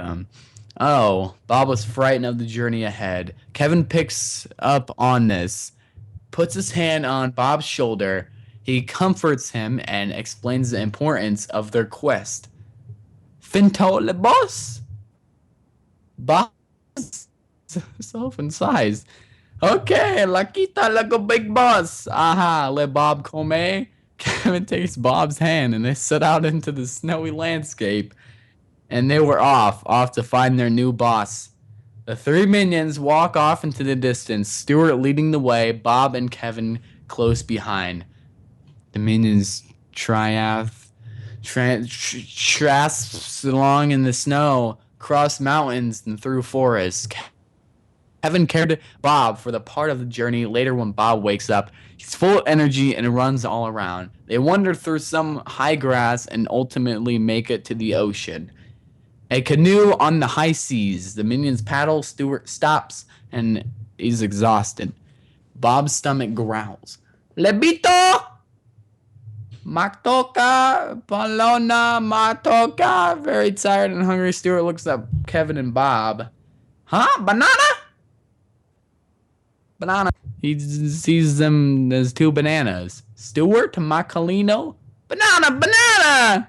him. Oh, Bob was frightened of the journey ahead. Kevin picks up on this, puts his hand on Bob's shoulder. He comforts him and explains the importance of their quest. Finto le boss? Bob self and sighs. Okay, Lakita like a big boss. Aha, le Bob come. Kevin takes Bob's hand and they set out into the snowy landscape. And they were off to find their new boss. The three minions walk off into the distance, Stuart leading the way, Bob and Kevin close behind. The minions trasps along in the snow, cross mountains and through forests. Kevin cared Bob for the part of the journey later when Bob wakes up. He's full of energy and runs all around. They wander through some high grass and ultimately make it to the ocean. A canoe on the high seas. The minions paddle. Stuart stops and is exhausted. Bob's stomach growls. Lebito! Maktoka! Palona! Matoka! Very tired and hungry, Stuart looks at Kevin and Bob. Huh? Banana. He sees them as two bananas. Stuart, Macalino? Banana!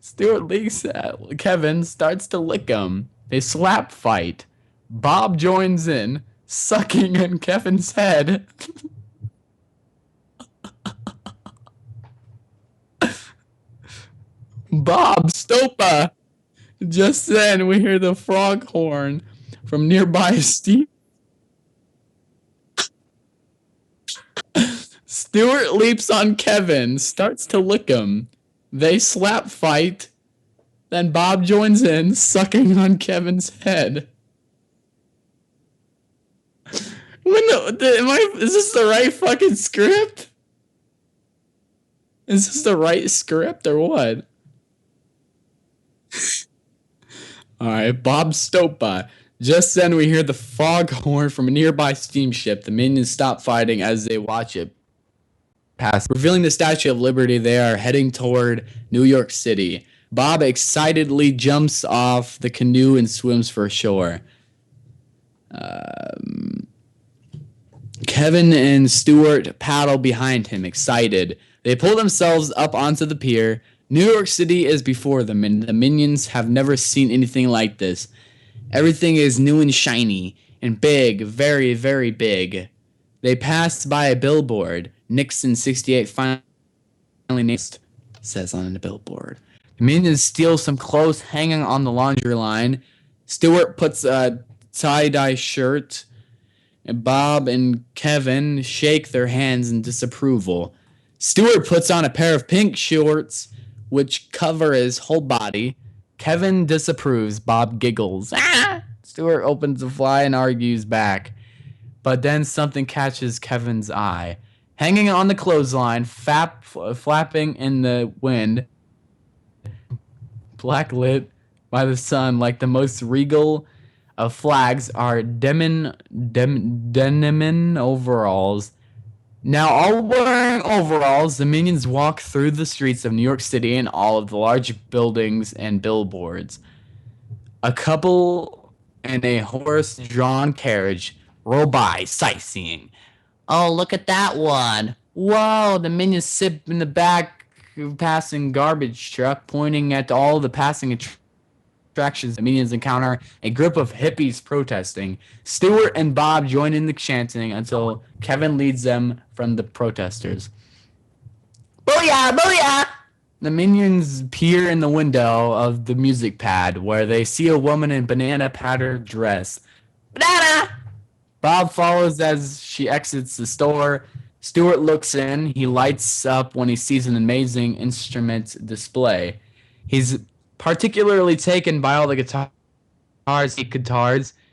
Stuart leaks at Kevin, starts to lick him. They slap fight. Bob joins in, sucking in Kevin's head. Bob, Stopa! Just then, we hear the frog horn from nearby Steve. Stuart leaps on Kevin, starts to lick him. They slap fight. Then Bob joins in, sucking on Kevin's head. Is this the right fucking script? Is this the right script or what? Alright, Bob Stopa. Just then we hear the foghorn from a nearby steamship. The minions stop fighting as they watch it pass. Revealing the Statue of Liberty, they are heading toward New York City. Bob excitedly jumps off the canoe and swims for shore. Kevin and Stuart paddle behind him, excited. They pull themselves up onto the pier. New York City is before them, and the minions have never seen anything like this. Everything is new and shiny, and big, very, very big. They passed by a billboard. Nixon 68 finally named, says on the billboard. The minions steal some clothes hanging on the laundry line. Stuart puts a tie-dye shirt, and Bob and Kevin shake their hands in disapproval. Stuart puts on a pair of pink shorts, which cover his whole body. Kevin disapproves. Bob giggles. Ah! Stuart opens the fly and argues back. But then something catches Kevin's eye. Hanging on the clothesline, flapping in the wind, blacklit by the sun like the most regal of flags, are denim overalls. Now, all wearing overalls, the minions walk through the streets of New York City and all of the large buildings and billboards. A couple in a horse-drawn carriage roll by, sightseeing. Oh, look at that one. Whoa, the minions sit in the back of passing garbage truck, pointing at all the passing attractions. The minions encounter a group of hippies protesting. Stuart and Bob join in the chanting until Kevin leads them from the protesters. Booyah! Booyah! The minions peer in the window of the music pad, where they see a woman in banana-patterned dress. Banana! Bob follows as she exits the store. Stuart looks in. He lights up when he sees an amazing instrument display. He's particularly taken by all the guitars,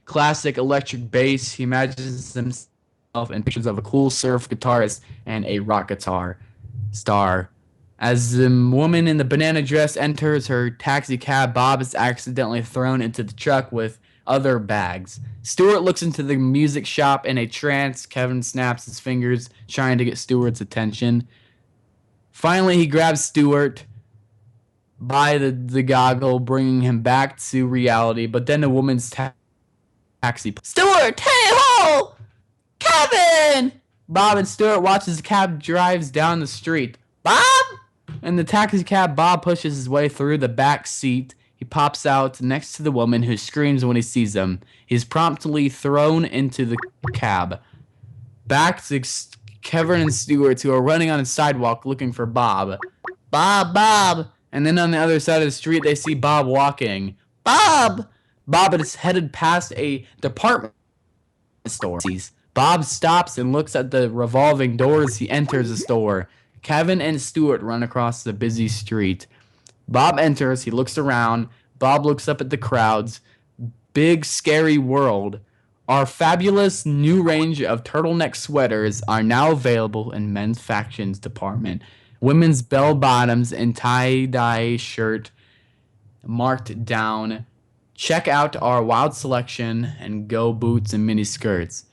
classic electric bass. He imagines himself in pictures of a cool surf guitarist and a rock guitar star. As the woman in the banana dress enters her taxi cab, Bob is accidentally thrown into the truck with other bags. Stuart looks into the music shop in a trance. Kevin snaps his fingers, trying to get Stuart's attention. Finally, he grabs Stuart. by the goggle, bringing him back to reality. But then a woman's taxi. Stuart, hey ho! Kevin! Bob and Stuart watch as the cab drives down the street. Bob? In the taxi cab, Bob pushes his way through the back seat. He pops out next to the woman, who screams when he sees him. He's promptly thrown into the cab. Back to Kevin and Stuart, who are running on a sidewalk looking for Bob. Bob, Bob! And then on the other side of the street, they see Bob walking. Bob! Bob is headed past a department store. Bob stops and looks at the revolving doors. He enters the store. Kevin and Stuart run across the busy street. Bob enters. He looks around. Bob looks up at the crowds. Big, scary world. Our fabulous new range of turtleneck sweaters are now available in men's factions department. Women's bell bottoms and tie-dye shirt marked down. Check out our wild selection and go boots and mini skirts.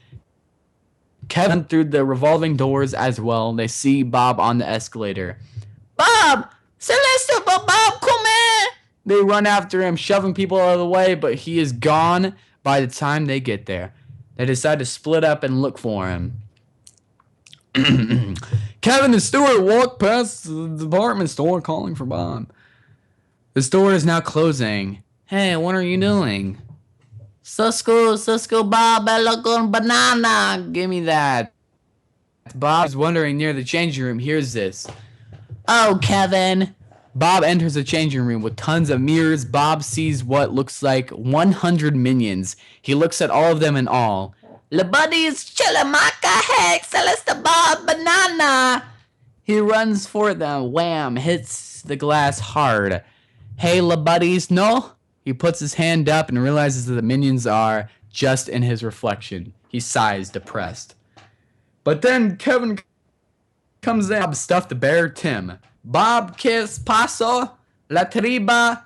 Kevin through the revolving doors as well. They see Bob on the escalator. Bob! Celeste, Bob, come here! They run after him, shoving people out of the way, but he is gone by the time they get there. They decide to split up and look for him. Kevin and Stuart walk past the department store calling for Bob. The store is now closing. Hey, what are you doing? Cisco, Bob, I look on banana. Give me that. Bob's wandering near the changing room. Hears this. Oh, Kevin. Bob enters the changing room with tons of mirrors. Bob sees what looks like 100 minions. He looks at all of them in awe. Le buddies, Chilamaka, heck, Celeste, Bob, banana. He runs for them. Wham, hits the glass hard. Hey, le buddies, no? He puts his hand up and realizes that the minions are just in his reflection. He sighs, depressed. But then Kevin comes in. Bob stuffed the bear, Tim. Bob, kiss, paso, la triba.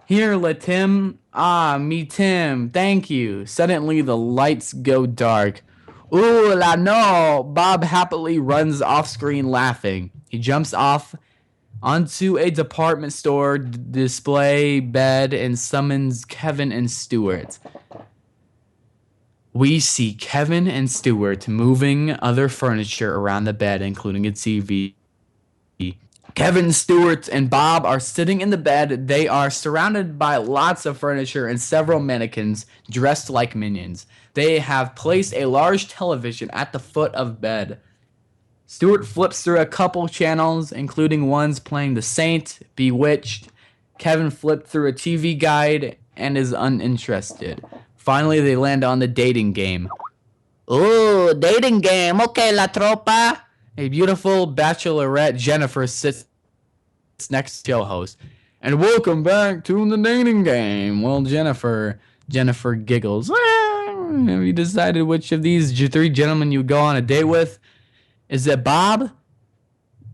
Here, la Tim. Ah, me, Tim. Thank you. Suddenly, the lights go dark. Ooh, la no. Bob happily runs off screen laughing. He jumps off onto a department store display bed and summons Kevin and Stuart. We see Kevin and Stuart moving other furniture around the bed, including a TV. Kevin, Stuart, and Bob are sitting in the bed. They are surrounded by lots of furniture and several mannequins dressed like minions. They have placed a large television at the foot of bed. Stuart flips through a couple channels, including ones playing The Saint, Bewitched. Kevin flipped through a TV guide and is uninterested. Finally, they land on the dating game. Ooh, dating game. Okay, la tropa. A beautiful bachelorette, Jennifer, sits next to the host. And welcome back to the dating game. Well, Jennifer giggles. Have you decided which of these three gentlemen you go on a date with? Is it Bob?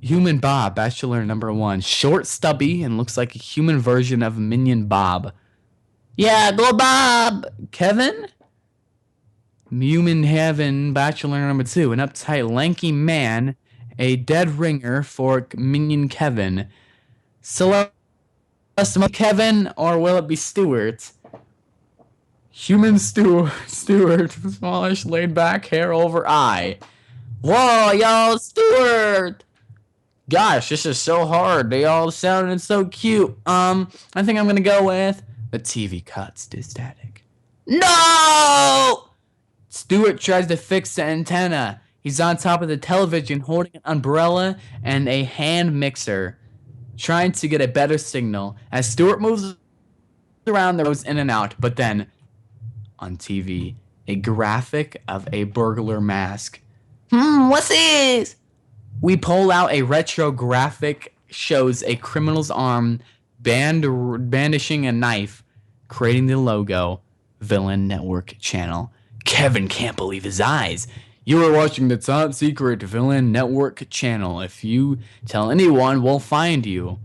Human Bob, bachelor number 1. Short, stubby, and looks like a human version of Minion Bob. Yeah, go Bob! Kevin? Human Heaven, bachelor number 2. An uptight, lanky man. A dead ringer for Minion Kevin. Celeste Kevin, or will it be Stuart? Human Stuart. Smallish, laid back, hair over eye. Whoa, y'all, Stuart! Gosh, this is so hard. They all sounded so cute. I think I'm gonna go with... The TV cuts to static. No! Stuart tries to fix the antenna. He's on top of the television holding an umbrella and a hand mixer, trying to get a better signal. As Stuart moves around, there goes in and out. But then, on TV, a graphic of a burglar mask. What's this? We pull out a retro graphic, shows a criminal's arm bandishing a knife, creating the logo, Villain Network Channel. Kevin can't believe his eyes. You are watching the top secret Villain Network Channel. If you tell anyone, we'll find you.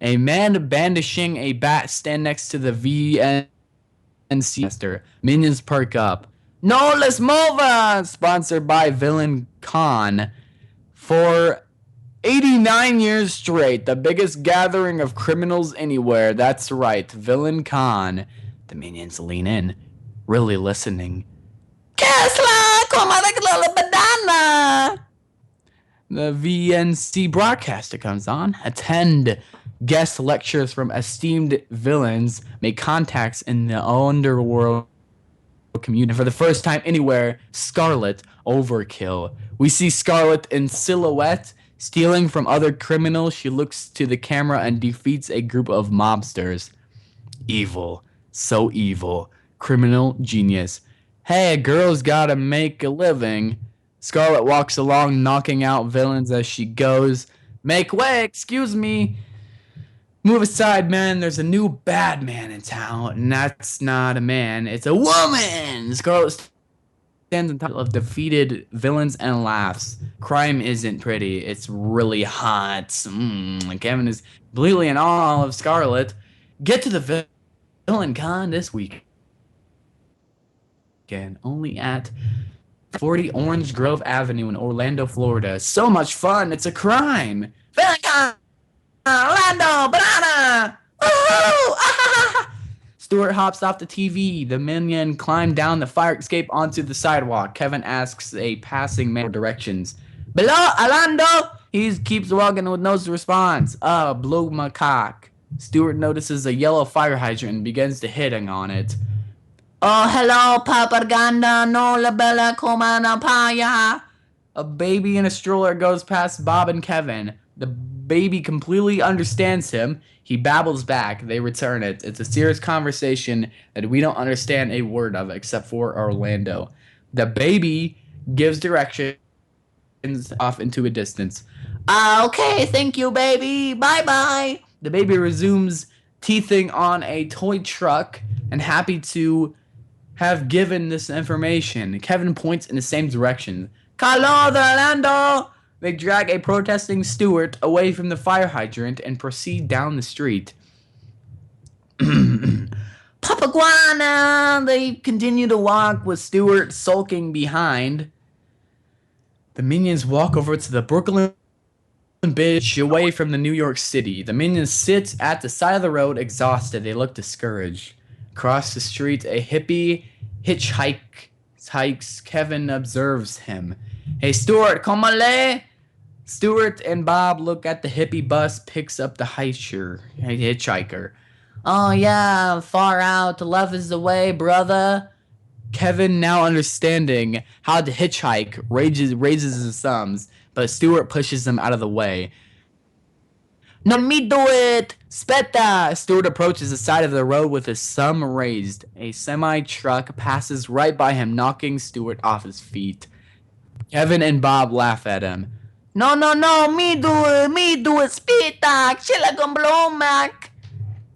A man bandishing a bat stand next to the VNC master. Minions perk up. No, let's move on! Sponsored by Villain Con. For 89 years straight, the biggest gathering of criminals anywhere. That's right, Villain Khan. The minions lean in, really listening. Kesla, como la banana. The VNC broadcaster comes on. Attend guest lectures from esteemed villains. Make contacts in the underworld community. For the first time anywhere, Scarlet overkill. We see Scarlet in silhouette, stealing from other criminals. She looks to the camera and defeats a group of mobsters. Evil. So evil. Criminal genius. Hey, a girl's gotta make a living. Scarlet walks along, knocking out villains as she goes. Make way, excuse me. Move aside, man. There's a new bad man in town, and that's not a man. It's a woman. Scarlet stands on top of defeated villains and laughs. Crime isn't pretty. It's really hot. Kevin is completely in awe of Scarlet. Get to the Villain Con this week. Again, only at 40 Orange Grove Avenue in Orlando, Florida. So much fun. It's a crime. Villain Con! Orlando! Banana! Woohoo! Stuart hops off the TV. The minion climbed down the fire escape onto the sidewalk. Kevin asks a passing man directions. Below, Orlando! He keeps walking with no response. Blew my cock. Stuart notices a yellow fire hydrant and begins to hitting on it. Oh, hello, Papaganda, no la bella comana paya. A baby in a stroller goes past Bob and Kevin. The baby completely understands him. He babbles back. They return it. It's a serious conversation that we don't understand a word of except for Orlando. The baby gives directions off into a distance. Okay, thank you, baby. Bye-bye. The baby resumes teething on a toy truck and happy to have given this information. Kevin points in the same direction. Hello, Orlando! They drag a protesting Stuart away from the fire hydrant and proceed down the street. Papaguana! They continue to walk with Stuart sulking behind. The minions walk over to the Brooklyn Bridge away from the New York City. The minions sit at the side of the road exhausted. They look discouraged. Across the street, a hippie hitchhikes. Kevin observes him. Hey, Stuart, come on. Stuart and Bob look at the hippie bus, picks up the hitchhiker. Oh, yeah, far out. Love is the way, brother. Kevin, now understanding how to hitchhike, raises his thumbs, but Stuart pushes him out of the way. No, me do it! Spetta! Stuart approaches the side of the road with his thumb raised. A semi-truck passes right by him, knocking Stuart off his feet. Kevin and Bob laugh at him. No, me do it, Spetta! Chilla con blomak!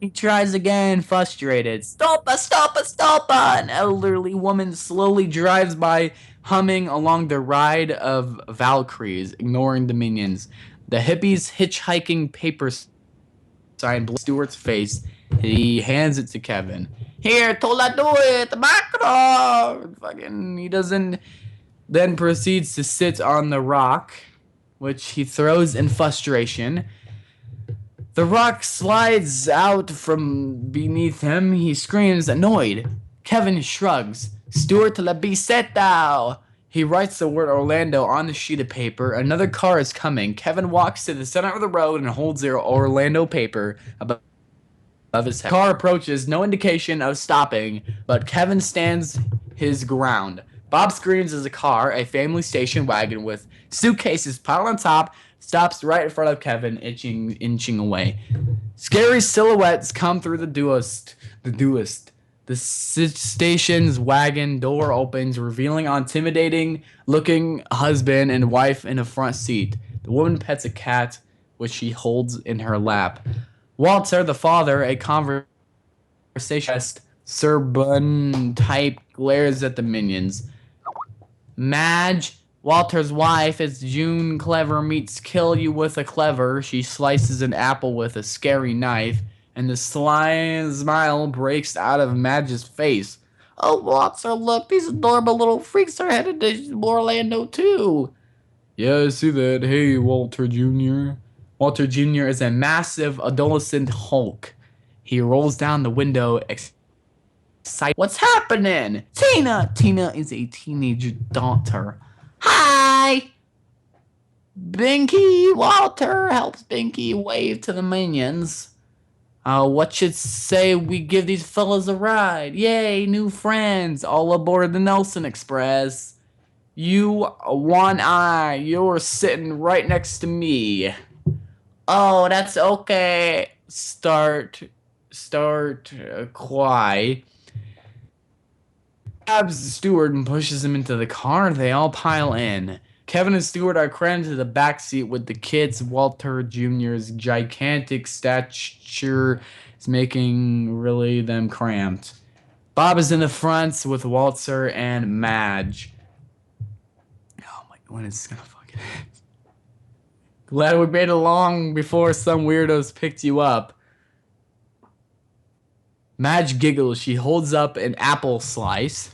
He tries again, frustrated. Stoppa! An elderly woman slowly drives by, humming along the ride of Valkyries, ignoring the minions. The hippie's hitchhiking paper sign blows Stuart's face. He hands it to Kevin. Here, Tola, do it! Macro! He doesn't. Then proceeds to sit on the rock, which he throws in frustration. The rock slides out from beneath him. He screams, annoyed. Kevin shrugs. Stuart la biseta! He writes the word Orlando on the sheet of paper. Another car is coming. Kevin walks to the center of the road and holds the Orlando paper above his head. The car approaches, no indication of stopping, but Kevin stands his ground. Bob screams as a car, a family station wagon with suitcases piled on top, stops right in front of Kevin, inching away. Scary silhouettes come through the duist. The station's wagon door opens, revealing an intimidating-looking husband and wife in a front seat. The woman pets a cat, which she holds in her lap. Walter, the father, a conversationalist, Serban type, glares at the minions. Madge, Walter's wife, is June Clever meets Kill You with a Clever. She slices an apple with a scary knife, and the sly smile breaks out of Madge's face. Oh, Walter, look, these adorable little freaks are headed to Orlando, too. Yeah, I see that. Hey, Walter Jr. Walter Jr. is a massive adolescent Hulk. He rolls down the window, excited. What's happening? Tina! Tina is a teenage daughter. Hi! Binky! Walter helps Binky wave to the minions. What should say we give these fellas a ride? Yay, new friends, all aboard the Nelson Express. You, one eye, you're sitting right next to me. Oh, that's okay. Cry. Grabs the steward and pushes him into the car. They all pile in. Kevin and Stewart are crammed into the back seat with the kids. Walter Jr.'s gigantic stature is making really them cramped. Bob is in the front with Walter and Madge. Oh my, when is this gonna fucking end? Glad we made it long before some weirdos picked you up. Madge giggles. She holds up an apple slice.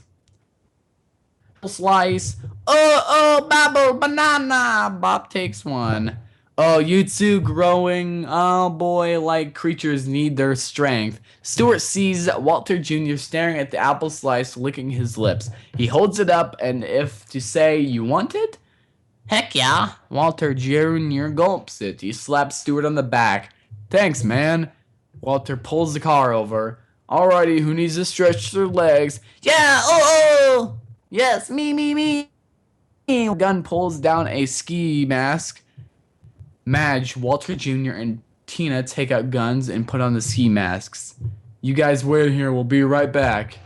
Babble, banana. Bob takes one. Oh, you two growing, oh boy, like creatures need their strength. Stewart sees Walter Jr. staring at the apple slice, licking his lips. He holds it up, and if to say, you want it? Heck yeah. Walter Jr. gulps it. He slaps Stewart on the back. Thanks, man. Walter pulls the car over. Alrighty, who needs to stretch their legs? Yeah, oh! Yes, me. Gun pulls down a ski mask. Madge, Walter Jr., and Tina take out guns and put on the ski masks. You guys wait here, we'll be right back.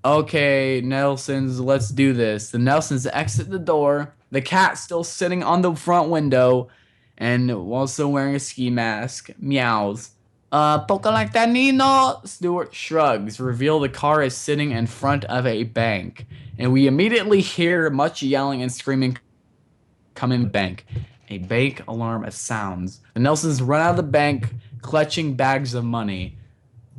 Okay, Nelsons, let's do this. The Nelsons exit the door. The cat's still sitting on the front window and also wearing a ski mask. Meows. Poca like that, Nino? Stewart shrugs. Reveal the car is sitting in front of a bank. And we immediately hear much yelling and screaming coming from the bank. A bank alarm sounds. The Nelsons run out of the bank, clutching bags of money.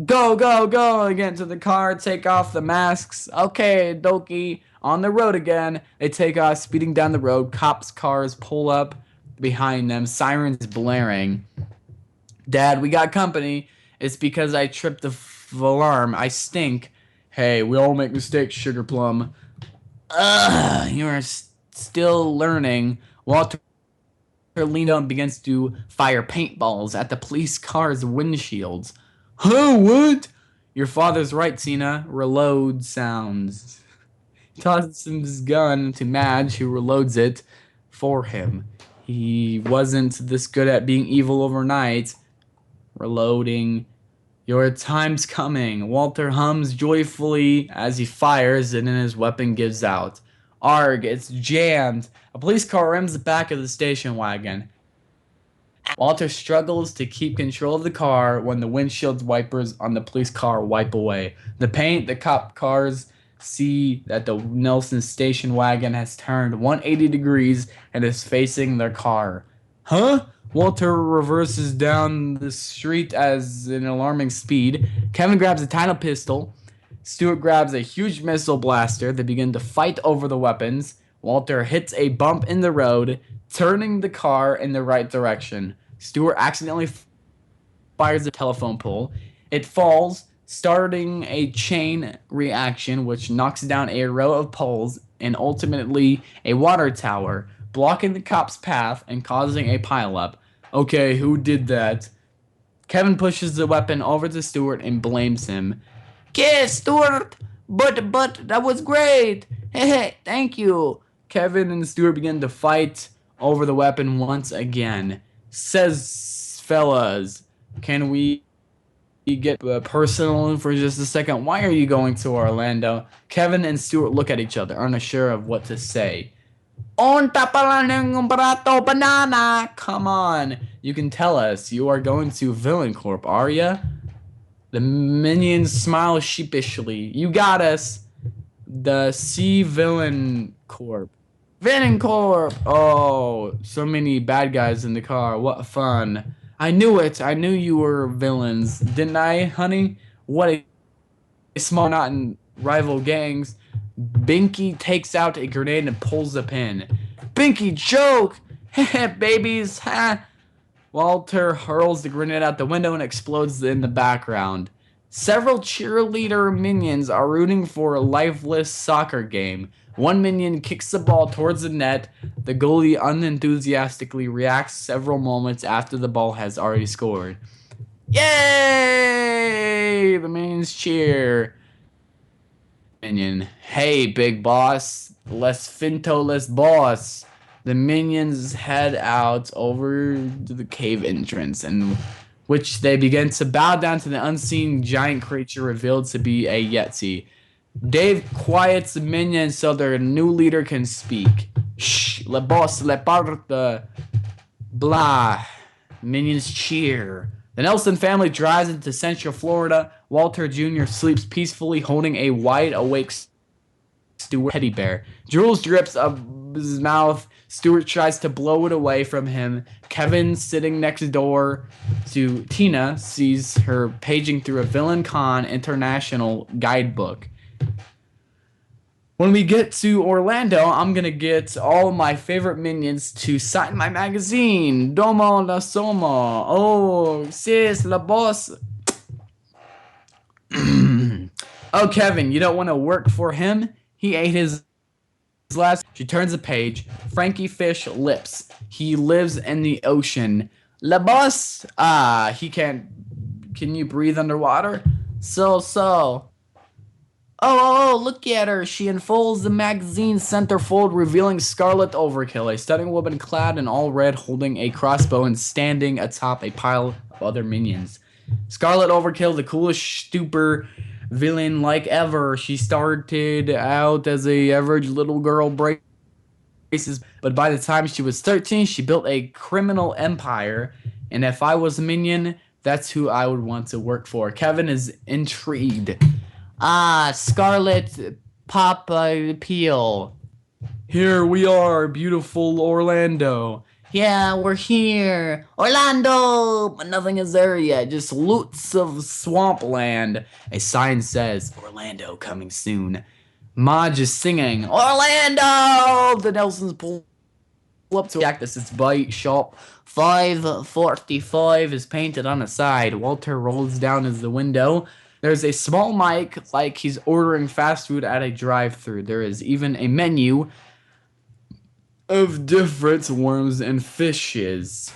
Go, get into the car, take off the masks. Okay, Doki, on the road again. They take off, speeding down the road. Cops' cars pull up behind them, sirens blaring. Dad, we got company. It's because I tripped the alarm. I stink. Hey, we all make mistakes, Sugar Plum. You're still learning. Walter leans up and begins to fire paintballs at the police car's windshields. Huh, what? Your father's right, Tina. Reload sounds. He tosses his gun to Madge, who reloads it for him. He wasn't this good at being evil overnight. Reloading. Your time's coming. Walter hums joyfully as he fires, and then his weapon gives out. Arg, it's jammed. A police car rims the back of the station wagon. Walter struggles to keep control of the car when the windshield wipers on the police car wipe away. The cop cars see that the Nelson station wagon has turned 180 degrees and is facing their car. Huh? Walter reverses down the street at an alarming speed. Kevin grabs a tiny pistol. Stewart grabs a huge missile blaster. They begin to fight over the weapons. Walter hits a bump in the road, turning the car in the right direction. Stewart accidentally fires a telephone pole. It falls, starting a chain reaction which knocks down a row of poles and ultimately a water tower, blocking the cop's path and causing a pileup. Okay, who did that? Kevin pushes the weapon over to Stewart and blames him. Kiss, Stewart! But, that was great! Hey, thank you! Kevin and Stewart begin to fight over the weapon once again. Says, fellas, can we get personal for just a second? Why are you going to Orlando? Kevin and Stewart look at each other, unsure of what to say. On banana. Come on. You can tell us. You are going to Villain Corp, are ya? The minions smile sheepishly. You got us. The C Villain Corp. Villain Corp. Oh, so many bad guys in the car. What fun. I knew it. I knew you were villains. Didn't I, honey? What a small knot in rival gangs. Binky takes out a grenade and pulls the pin. Binky joke! Heh babies, ha! Walter hurls the grenade out the window and explodes in the background. Several cheerleader minions are rooting for a lifeless soccer game. One minion kicks the ball towards the net. The goalie unenthusiastically reacts several moments after the ball has already scored. Yay! The minions cheer. Minion, hey big boss, less finto, less boss. The minions head out over to the cave entrance, in which they begin to bow down to the unseen giant creature revealed to be a Yeti. Dave quiets the minions so their new leader can speak. Shh, le boss, le parte. Blah. Minions cheer. The Nelson family drives into Central Florida. Walter Jr. sleeps peacefully holding a wide-awake Stuart teddy bear. Jules drips of his mouth. Stuart tries to blow it away from him. Kevin, sitting next door to Tina, sees her paging through a Villain Con International guidebook. When we get to Orlando, I'm gonna get all my favorite minions to sign my magazine. Domo la Soma. Oh, sis la boss. Oh, Kevin, you don't want to work for him? He ate his last. She turns the page. Frankie Fish lips. He lives in the ocean. La boss. He can't. Can you breathe underwater? So. Oh, look at her. She unfolds the magazine's centerfold, revealing Scarlet Overkill, a stunning woman clad in all red, holding a crossbow and standing atop a pile of other minions. Scarlet Overkill, the coolest stupor villain like ever. She started out as a average little girl braces, but by the time she was 13, she built a criminal empire, and if I was a minion, that's who I would want to work for. Kevin is intrigued. Scarlet Papa Peel. Here we are, beautiful Orlando. Yeah, we're here. Orlando! But nothing is there yet, just loots of swampland. A sign says, Orlando coming soon. Maj is singing, Orlando! The Nelsons pull up to Cactus. Its bite shop. 545 is painted on the side. Walter rolls down as the window. There's a small mic like he's ordering fast food at a drive-thru. There is even a menu of different worms and fishes.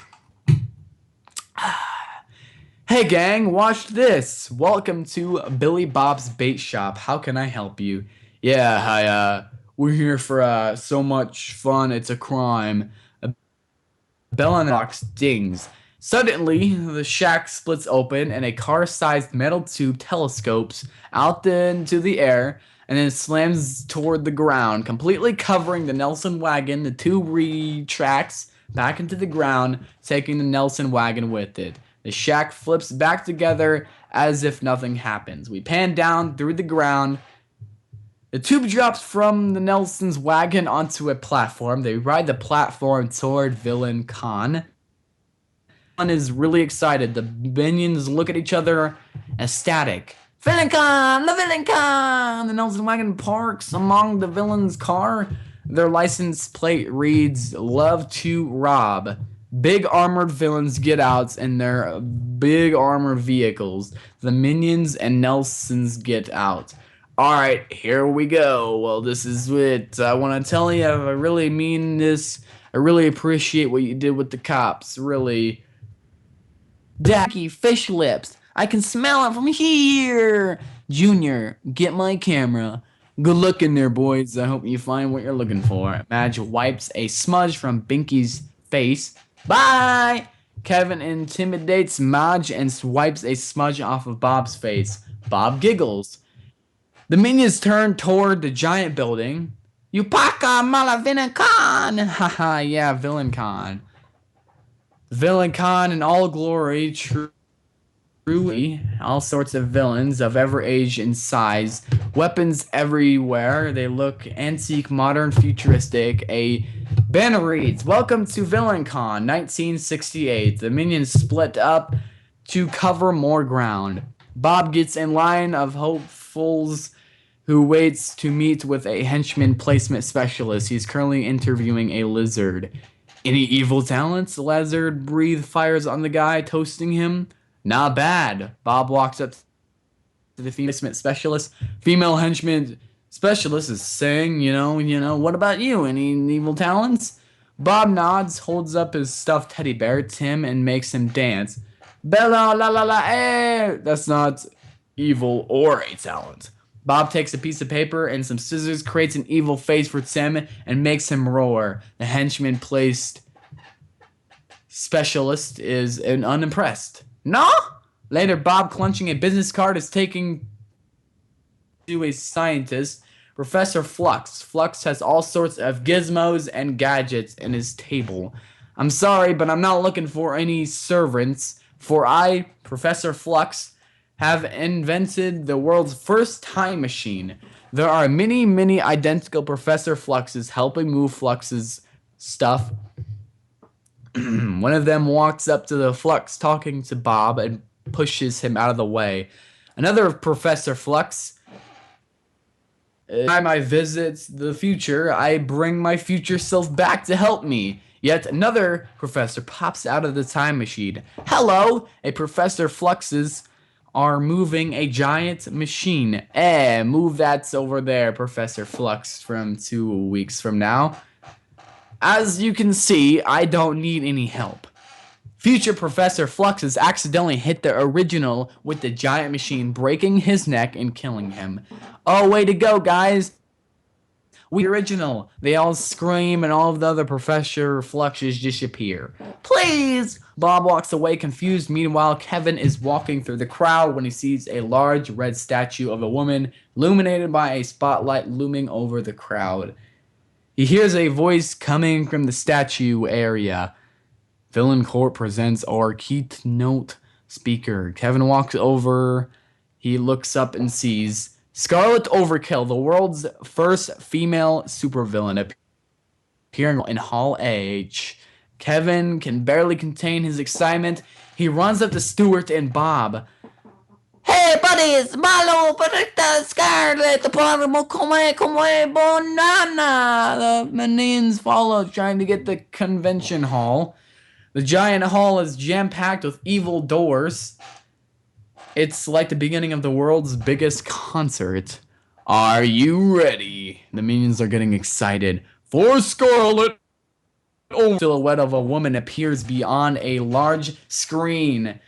Hey gang, watch this. Welcome to Billy Bob's Bait Shop. How can I help you? Yeah, hi, we're here for so much fun, it's a crime. A bell in the box dings. Suddenly, the shack splits open and a car-sized metal tube telescopes out into the air and then slams toward the ground, completely covering the Nelson wagon. The tube retracts back into the ground, taking the Nelson wagon with it. The shack flips back together as if nothing happens. We pan down through the ground. The tube drops from the Nelson's wagon onto a platform. They ride the platform toward Villain Con. Is really excited. The minions look at each other, ecstatic. Villain Con! The Villain Con! The Nelson wagon parks among the villain's car. Their license plate reads, Love to Rob. Big armored villains get out in their big armored vehicles. The minions and Nelsons get out. Alright, here we go. Well, this is it. I want to tell you, I really mean this. I really appreciate what you did with the cops. Really. Dacky fish lips. I can smell it from here. Junior, get my camera. Good luck in there, boys. I hope you find what you're looking for. Madge wipes a smudge from Binky's face. Bye! Kevin intimidates Madge and swipes a smudge off of Bob's face. Bob giggles. The minions turn toward the giant building. Upaka mala Villain Con! Haha, yeah, Villain Con. Villain Con in all glory, truly, all sorts of villains of every age and size, weapons everywhere. They look antique, modern, futuristic. A banner reads, Welcome to Villain Con 1968. The minions split up to cover more ground. Bob gets in line of hopefuls who waits to meet with a henchman placement specialist. He's currently interviewing a lizard. Any evil talents? The lizard breathe fires on the guy, toasting him. Not bad. Bob walks up to the female placement specialist. Female henchman specialist is saying, what about you? Any evil talents? Bob nods, holds up his stuffed teddy bear, Tim, and makes him dance. Bella la la la eh. That's not evil or a talent. Bob takes a piece of paper and some scissors, creates an evil face for Tim, and makes him roar. The henchman placed specialist is unimpressed. No? Later, Bob, clenching a business card, is taking to a scientist, Professor Flux. Flux has all sorts of gizmos and gadgets in his table. I'm sorry, but I'm not looking for any servants, for I, Professor Flux, have invented the world's first time machine. There are many, many identical Professor Fluxes helping move Flux's stuff. One of them walks up to the Flux talking to Bob and pushes him out of the way. Another Professor Flux. Time I visit the future, I bring my future self back to help me. Yet another professor pops out of the time machine. Hello, a Professor Fluxes are moving a giant machine. Move that over there, Professor Flux, from 2 weeks from now. As you can see, I don't need any help. Future Professor Fluxes accidentally hit the original with the giant machine, breaking his neck and killing him. Oh, way to go, guys! We original. They all scream and all of the other Professor Fluxes disappear. Please! Bob walks away confused. Meanwhile, Kevin is walking through the crowd when he sees a large red statue of a woman illuminated by a spotlight looming over the crowd. He hears a voice coming from the statue area. Villain Court presents our keynote speaker. Kevin walks over. He looks up and sees Scarlet Overkill, the world's first female supervillain, appearing in Hall H. Kevin can barely contain his excitement. He runs up to Stuart and Bob. Hey, buddies! Malo, Perita, Scarlet, Paramo, Come, Bonana! The minions follow, trying to get the convention hall. The giant hall is jam-packed with evil doors. It's like the beginning of the world's biggest concert. Are you ready? The minions are getting excited. For Scarlet! A silhouette of a woman appears beyond a large screen.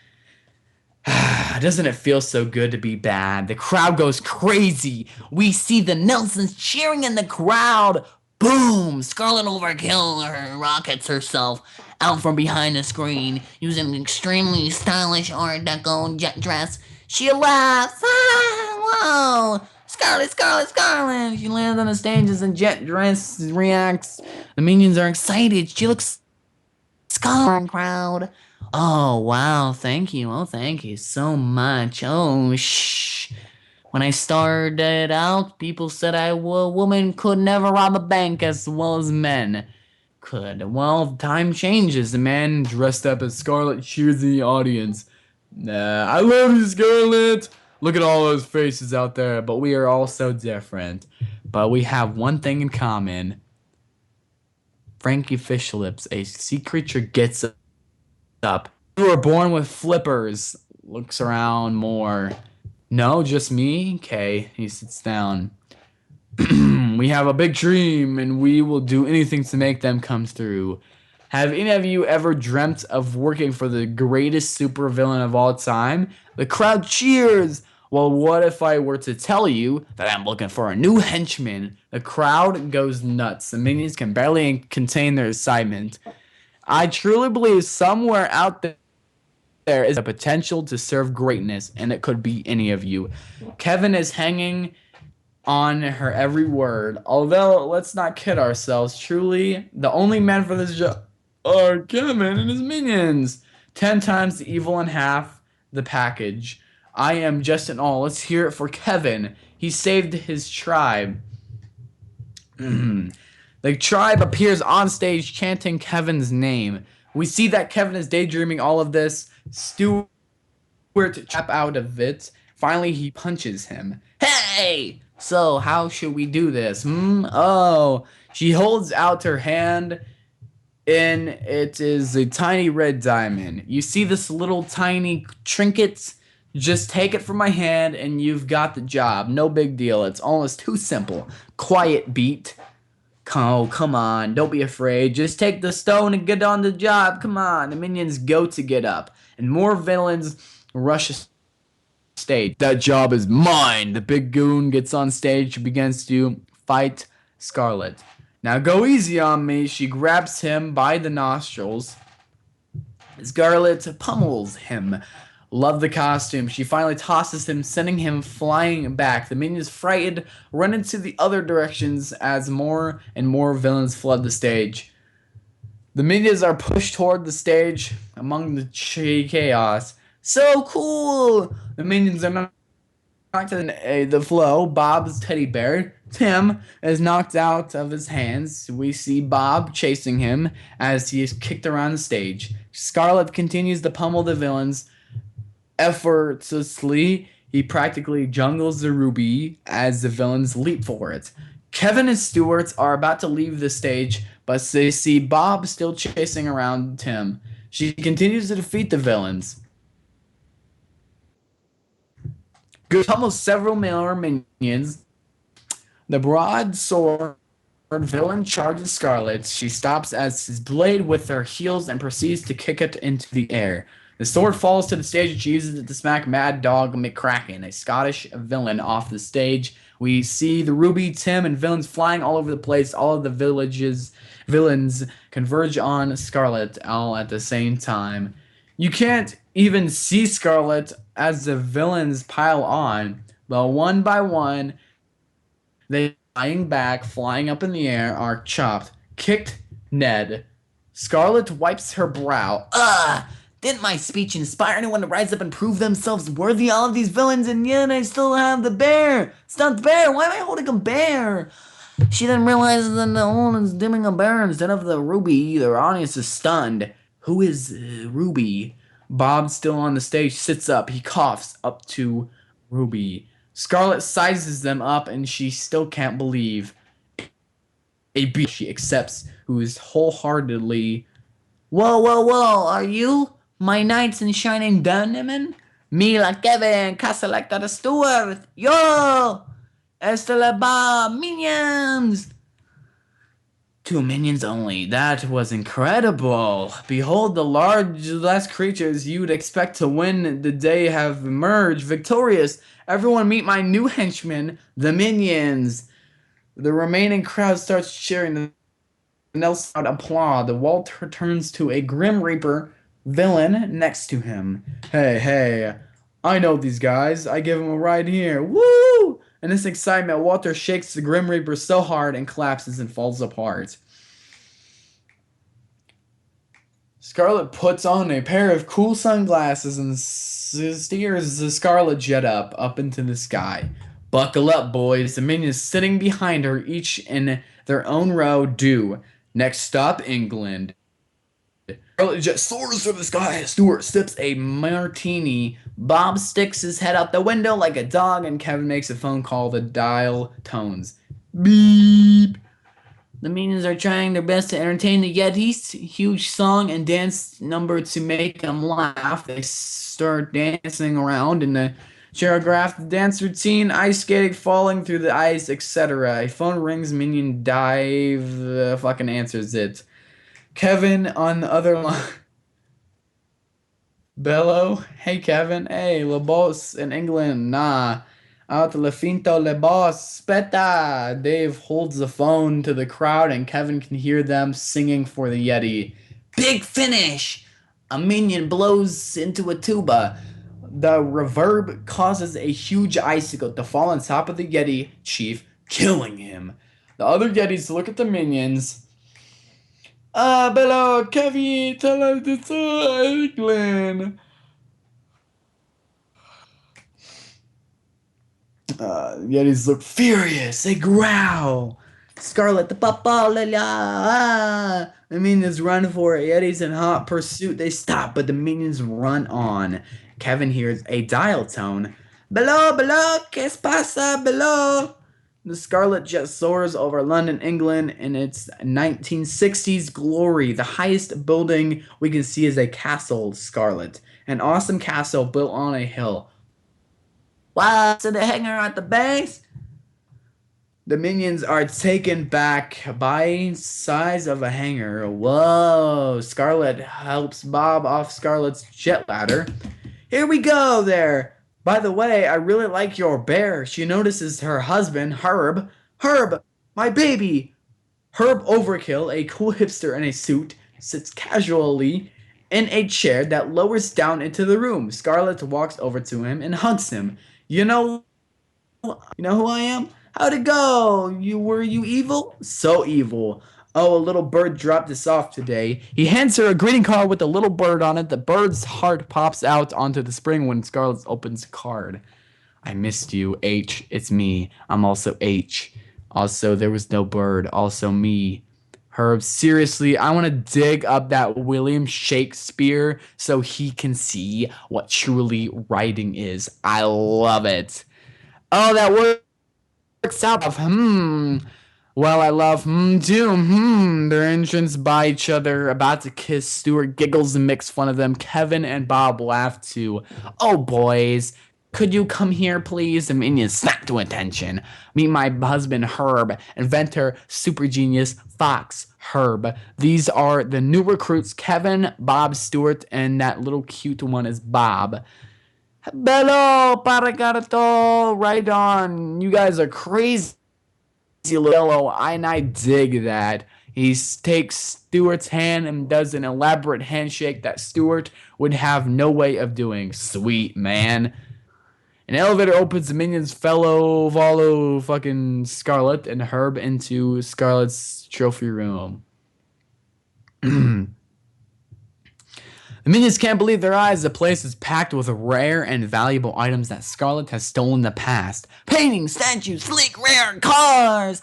Doesn't it feel so good to be bad? The crowd goes crazy. We see the Nelsons cheering in the crowd. Boom! Scarlet Overkill rockets herself out from behind the screen using an extremely stylish Art Deco jet dress. She laughs. Whoa! Scarlet! She lands on the stage as a jet dress reacts. The minions are excited. She looks Scarlet crowd. Oh, wow. Thank you. Oh, thank you so much. Oh, shh. When I started out, people said a woman could never rob a bank as well as men could. Well, time changes. The man dressed up as Scarlet cheers the audience. I love you, Scarlet. Look at all those faces out there, but we are all so different. But we have one thing in common. Frankie Fish Lips, a sea creature, gets up. You were born with flippers. Looks around more. No, just me? Okay, he sits down. We have a big dream, and we will do anything to make them come through. Have any of you ever dreamt of working for the greatest supervillain of all time? The crowd cheers. Well, what if I were to tell you that I'm looking for a new henchman? The crowd goes nuts. The minions can barely contain their excitement. I truly believe somewhere out there is a potential to serve greatness, and it could be any of you. Kevin is hanging on her every word. Although, let's not kid ourselves. Truly, the only men for this job are Kevin and his minions. 10 times the evil and half the package. I am just in awe. Let's hear it for Kevin. He saved his tribe. The tribe appears on stage chanting Kevin's name. We see that Kevin is daydreaming all of this. Stuart chap out of it. Finally, he punches him. Hey! So, how should we do this? Oh, she holds out her hand, and it is a tiny red diamond. You see this little tiny trinket? Just take it from my hand, and you've got the job. No big deal. It's almost too simple. Quiet beat. Oh, come on. Don't be afraid. Just take the stone and get on the job. Come on. The minions go to get up, and more villains rush stage. That job is mine. The big goon gets on stage and begins to fight Scarlet. Now go easy on me. She grabs him by the nostrils. Scarlet pummels him. Love the costume. She finally tosses him, sending him flying back. The minions, frightened, run into the other directions as more and more villains flood the stage. The minions are pushed toward the stage among the chaos. So cool! The minions are knocked in the flow. Bob's teddy bear, Tim, is knocked out of his hands. We see Bob chasing him as he is kicked around the stage. Scarlet continues to pummel the villains effortlessly. He practically jungles the ruby as the villains leap for it. Kevin and Stuart are about to leave the stage, but they see Bob still chasing around Tim. She continues to defeat the villains. Pummels several more minions. The broadsword villain charges Scarlet. She stops as his blade with her heels and proceeds to kick it into the air. The sword falls to the stage and she uses it to smack Mad Dog McCracken, a Scottish villain, off the stage. We see the Ruby, Tim, and villains flying all over the place. All of the villains converge on Scarlet all at the same time. You can't even see Scarlet as the villains pile on, but one by one, they flying back, flying up in the air, are chopped, kicked, Ned. Scarlet wipes her brow. Ugh! Didn't my speech inspire anyone to rise up and prove themselves worthy of all of these villains? And yet I still have the bear. Stunt bear. Why am I holding a bear? She then realizes that the one is dimming a bear instead of the Ruby. The audience is stunned. Who is Ruby? Bob, still on the stage, sits up. He coughs up to Ruby. Scarlet sizes them up, and she still can't believe a beast she accepts, who is wholeheartedly. Whoa, whoa, whoa! Are you my knights in shining diamond? Me like Kevin, Casa like the Stuart. Yo! Estela Ba minions! 2 minions only. That was incredible. Behold the large creatures you'd expect to win the day have emerged victorious. Everyone meet my new henchmen, the minions. The remaining crowd starts cheering. The Nelson applaud. The Walter turns to a Grim Reaper villain next to him. Hey, I know these guys. I give them a ride here. Woo! In this excitement, Walter shakes the Grim Reaper so hard and collapses and falls apart. Scarlet puts on a pair of cool sunglasses and steers the Scarlet Jet up into the sky. Buckle up, boys. The minions sitting behind her, each in their own row, do. Next stop, England. Scarlet Jet soars through the sky. Stuart sips a martini. Bob sticks his head out the window like a dog, and Kevin makes a phone call. The dial tones. Beep. The minions are trying their best to entertain the Yetis. Huge song and dance number to make them laugh. They start dancing around in the choreographed the dance routine, ice skating, falling through the ice, etc. A phone rings, minion dive, fucking answers it. Kevin on the other line. Bello, hey Kevin, hey, le boss in England, nah. Out le finto le boss, speta. Dave holds the phone to the crowd and Kevin can hear them singing for the Yeti. Big finish! A minion blows into a tuba. The reverb causes a huge icicle to fall on top of the Yeti chief, killing him. The other Yetis look at the minions. Bello, Kevin, tell us it's England. Yetis look furious. They growl. Scarlet, the papa, la la. The minions run for it. Yetis in hot pursuit. They stop, but the minions run on. Kevin hears a dial tone. Bello, que pasa, bello? The Scarlet Jet soars over London, England in its 1960s glory. The highest building we can see is a castle, Scarlet. An awesome castle built on a hill. Wow, so the hangar at the base? The minions are taken back by size of a hangar. Whoa, Scarlet helps Bob off Scarlet's jet ladder. Here we go there. By the way, I really like your bear. She notices her husband, Herb. Herb, my baby. Herb Overkill, a cool hipster in a suit, sits casually in a chair that lowers down into the room. Scarlet walks over to him and hugs him. You know who I am? How'd it go? Were you evil? So evil. Oh, a little bird dropped us off today. He hands her a greeting card with a little bird on it. The bird's heart pops out onto the spring when Scarlet opens the card. I missed you, H. It's me. I'm also H. Also, there was no bird. Also me. Herb, seriously, I want to dig up that William Shakespeare so he can see what truly writing is. I love it. Oh, that works out. Well, I love too. Their entrance by each other, about to kiss. Stuart giggles and makes fun of them. Kevin and Bob laugh too. Oh, boys, could you come here, please? The minions snap to attention. Meet my husband, Herb, inventor, super genius, Fox, Herb. These are the new recruits, Kevin, Bob, Stuart, and that little cute one is Bob. Bello, Paracarato, right on. You guys are crazy, Bello, and I dig that. He takes Stuart's hand and does an elaborate handshake that Stuart would have no way of doing. Sweet, man. An elevator opens, the minions follow fucking Scarlet and Herb into Scarlet's trophy room. The minions can't believe their eyes. The place is packed with rare and valuable items that Scarlet has stolen in the past. Paintings, statues, sleek, rare cars.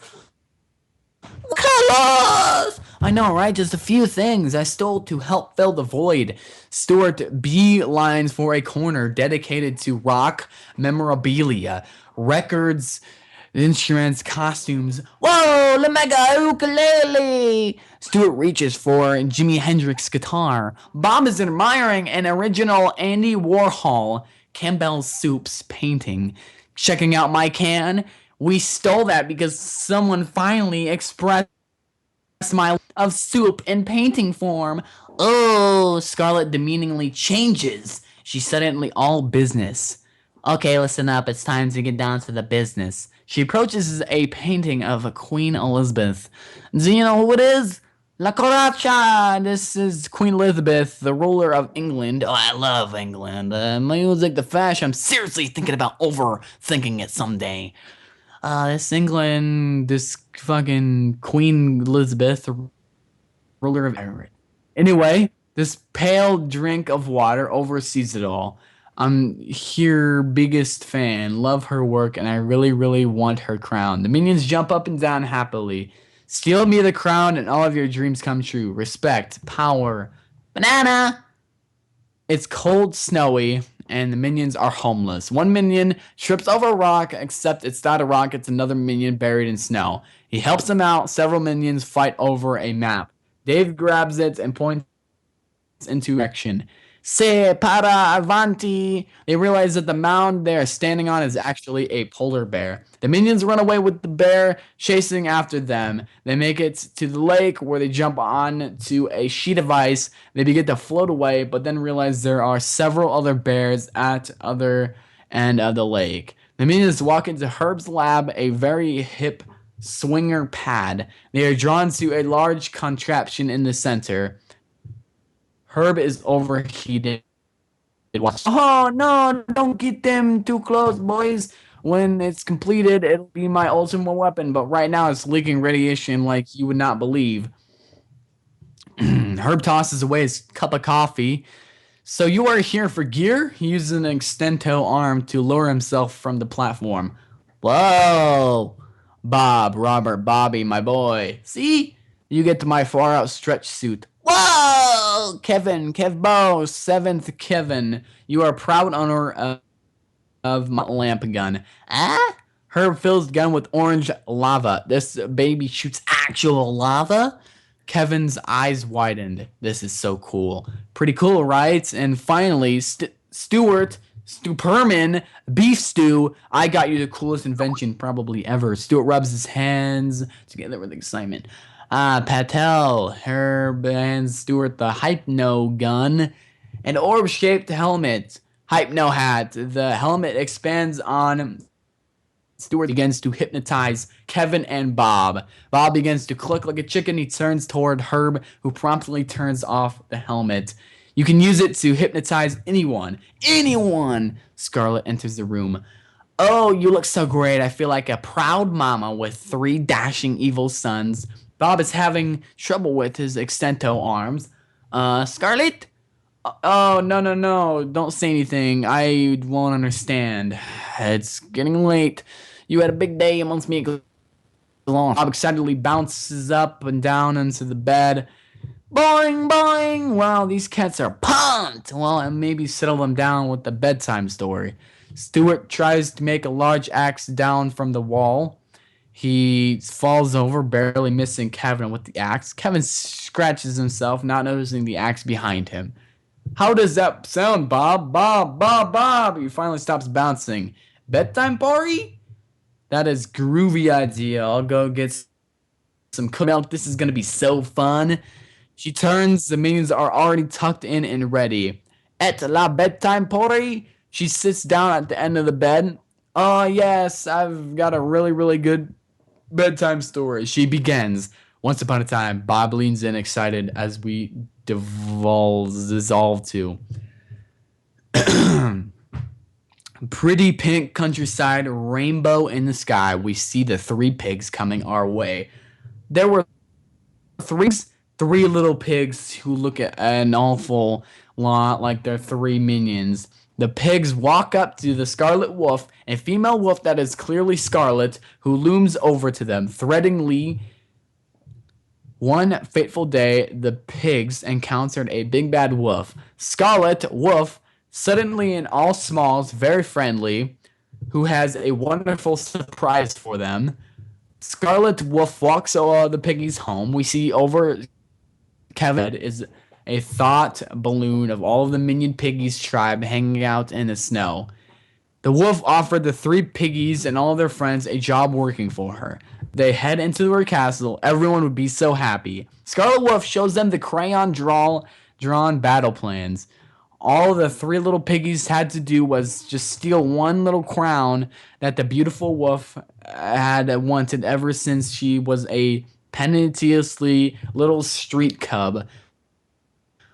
Colors! I know, right? Just a few things I stole to help fill the void. Stuart beelines for a corner dedicated to rock memorabilia, records, instruments, costumes. Whoa, the mega ukulele! Stuart reaches for Jimi Hendrix guitar. Bob is admiring an original Andy Warhol Campbell's Soup's painting. Checking out my can. We stole that because someone finally expressed my of soup in painting form. Oh, Scarlet demeaningly changes. She's suddenly all business. Okay, listen up. It's time to get down to the business. She approaches a painting of Queen Elizabeth. Do you know who it is? La Coracha! This is Queen Elizabeth, the ruler of England. Oh, I love England. Music, the fashion. I'm seriously thinking about overthinking it someday. This England, this fucking Queen Elizabeth, ruler of England. Anyway, this pale drink of water oversees it all. I'm her biggest fan, love her work, and I really, really want her crown. The minions jump up and down happily. Steal me the crown and all of your dreams come true. Respect, power, banana. It's cold, snowy, and the minions are homeless. One minion trips over a rock, except it's not a rock, it's another minion buried in snow. He helps them out. Several minions fight over a map. Dave grabs it and points into direction. Se para avanti. They realize that the mound they're standing on is actually a polar bear. The minions run away with the bear chasing after them. They make it to the lake where they jump on to a sheet of ice. They begin to float away, but then realize there are several other bears at other end of the lake. The minions walk into Herb's lab, a very hip swinger pad. They are drawn to a large contraption in the center. Herb is overheated. Oh no, don't get them too close, boys. When it's completed, it'll be my ultimate weapon, but right now it's leaking radiation like you would not believe. Herb tosses away his cup of coffee. So you are here for gear? He uses an extento arm to lower himself from the platform. Whoa! Bob, Robert, Bobby, my boy. See? You get to my far out stretch suit. Whoa! Kevin, Kevbo, 7th Kevin. You are a proud owner of my lamp gun. Ah? Herb fills the gun with orange lava. This baby shoots actual lava. Kevin's eyes widened. This is so cool. Pretty cool, right? And finally, Stuart, Stuperman, Beef Stew. I got you the coolest invention probably ever. Stuart rubs his hands together with excitement. Patel, Herb hands Stuart the Hypno gun, an orb-shaped helmet. Hypno hat. The helmet expands on Stewart begins to hypnotize Kevin and Bob. Bob begins to cluck like a chicken. He turns toward Herb, who promptly turns off the helmet. You can use it to hypnotize anyone. Anyone! Scarlet enters the room. Oh, you look so great. I feel like a proud mama with 3 dashing evil sons. Bob is having trouble with his extento arms. Scarlet? Oh, no, no, no. Don't say anything. I won't understand. It's getting late. You had a big day amongst me. Bob excitedly bounces up and down into the bed. Boing, boing. Wow, these cats are pumped. Well, and maybe settle them down with the bedtime story. Stuart tries to make a large axe down from the wall. He falls over, barely missing Kevin with the axe. Kevin scratches himself, not noticing the axe behind him. How does that sound, Bob? Bob, Bob, Bob. He finally stops bouncing. Bedtime party? That is groovy idea. I'll go get some cooked milk. This is going to be so fun. She turns. The minions are already tucked in and ready. Et la bedtime party? She sits down at the end of the bed. Oh, yes, I've got a really, really good bedtime story. She begins. Once upon a time, Bob leans in excited as we dissolve to. Pretty pink countryside, rainbow in the sky. We see the 3 pigs coming our way. There were three little pigs who look at an awful lot like they're 3 minions. The pigs walk up to the scarlet wolf, a female wolf that is clearly scarlet, who looms over to them, threateningly. One fateful day, the pigs encountered a big bad wolf. Scarlet Wolf, suddenly in all smalls, very friendly, who has a wonderful surprise for them. Scarlet Wolf walks the piggies home. We see over Kevin is a thought balloon of all of the minion piggies tribe hanging out in the snow. The wolf offered the 3 piggies and all of their friends a job working for her. They head into her castle. Everyone would be so happy. Scarlet Wolf shows them the drawn battle plans. All the 3 little piggies had to do was just steal one little crown that the beautiful wolf had wanted ever since she was a pennilessly little street cub.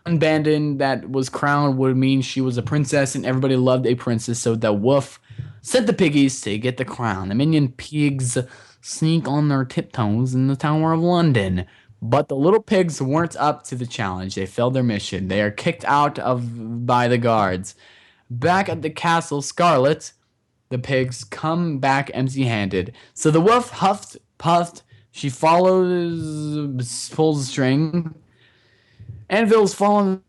Abandoned that was crowned would mean she was a princess and everybody loved a princess, so the wolf sent the piggies to get the crown. The minion pigs sneak on their tiptoes in the Tower of London, but the little pigs weren't up to the challenge. They failed their mission. They are kicked out by the guards. Back at the castle, Scarlet, the pigs come back empty-handed. So the wolf puffed. She pulls the string. Anvil's following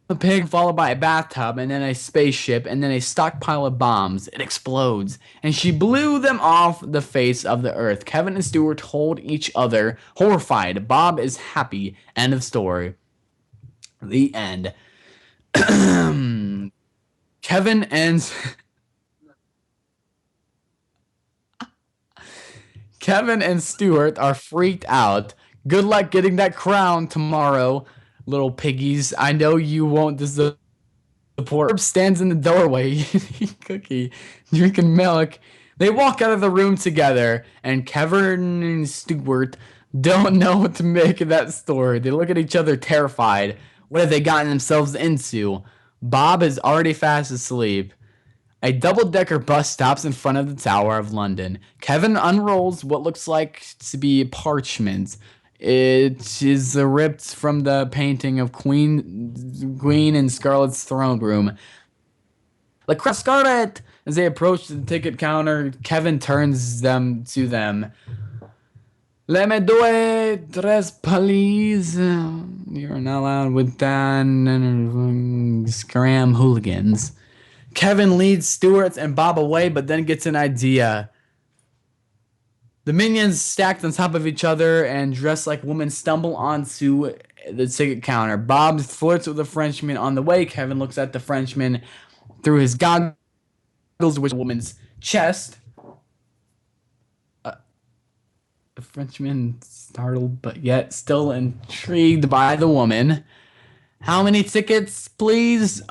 the pig, followed by a bathtub, and then a spaceship, and then a stockpile of bombs. It explodes, and she blew them off the face of the earth. Kevin and Stuart hold each other, horrified. Bob is happy. End of story. The end. Kevin and Kevin and Stuart are freaked out. Good luck getting that crown tomorrow, little piggies. I know you won't support. Herb stands in the doorway, eating cookie, drinking milk. They walk out of the room together, and Kevin and Stuart don't know what to make of that story. They look at each other terrified. What have they gotten themselves into? Bob is already fast asleep. A double-decker bus stops in front of the Tower of London. Kevin unrolls what looks like to be parchment. It is ripped from the painting of Queen and Scarlet's throne room. Like Scarlet! As they approach the ticket counter, Kevin turns to them. Let me do it, tres please. You're not allowed with that. Scram hooligans. Kevin leads Stuart and Bob away, but then gets an idea. The minions stacked on top of each other and dressed like women stumble onto the ticket counter. Bob flirts with the Frenchman on the way. Kevin looks at the Frenchman through his goggles, which is a woman's chest. The Frenchman, startled but yet still intrigued by the woman. How many tickets, please?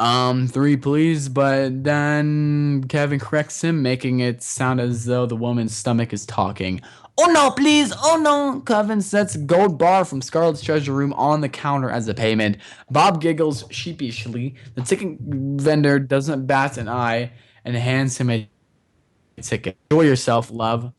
Three, please. But then Kevin corrects him, making it sound as though the woman's stomach is talking. Oh no, please! Oh no! Kevin sets a gold bar from Scarlett's treasure room on the counter as a payment. Bob giggles sheepishly. The ticket vendor doesn't bat an eye and hands him a ticket. Enjoy yourself, love.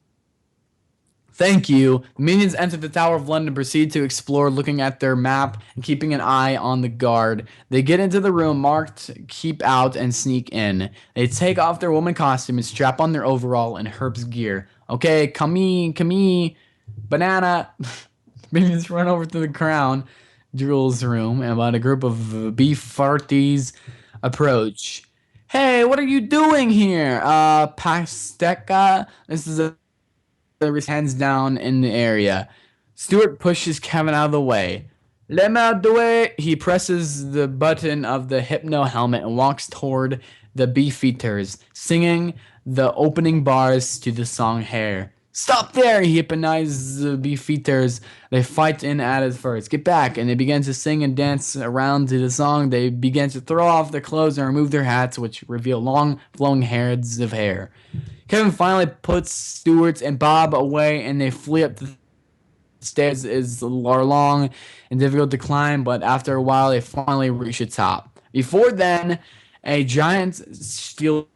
Thank you. The minions enter the Tower of London and proceed to explore, looking at their map and keeping an eye on the guard. They get into the room marked keep out and sneak in. They take off their woman costume and strap on their overall and Herb's gear. Okay, come me, banana. Minions run over to the crown jewel's room and about a group of beef farties approach. Hey, what are you doing here? Pasteca? This is a hands down in the area. Stewart pushes Kevin out of the way. Let me out of the way. He presses the button of the hypno helmet and walks toward the Beefeaters, singing the opening bars to the song Hair. Stop there! He hypnotizes the Beefeaters. They fight in at it first. Get back! And they begin to sing and dance around to the song. They begin to throw off their clothes and remove their hats, which reveal long, flowing heads of hair. Kevin finally puts Stewart and Bob away, and they flee up the stairs. Are long and difficult to climb, but after a while, they finally reach the top. Before then, a giant steel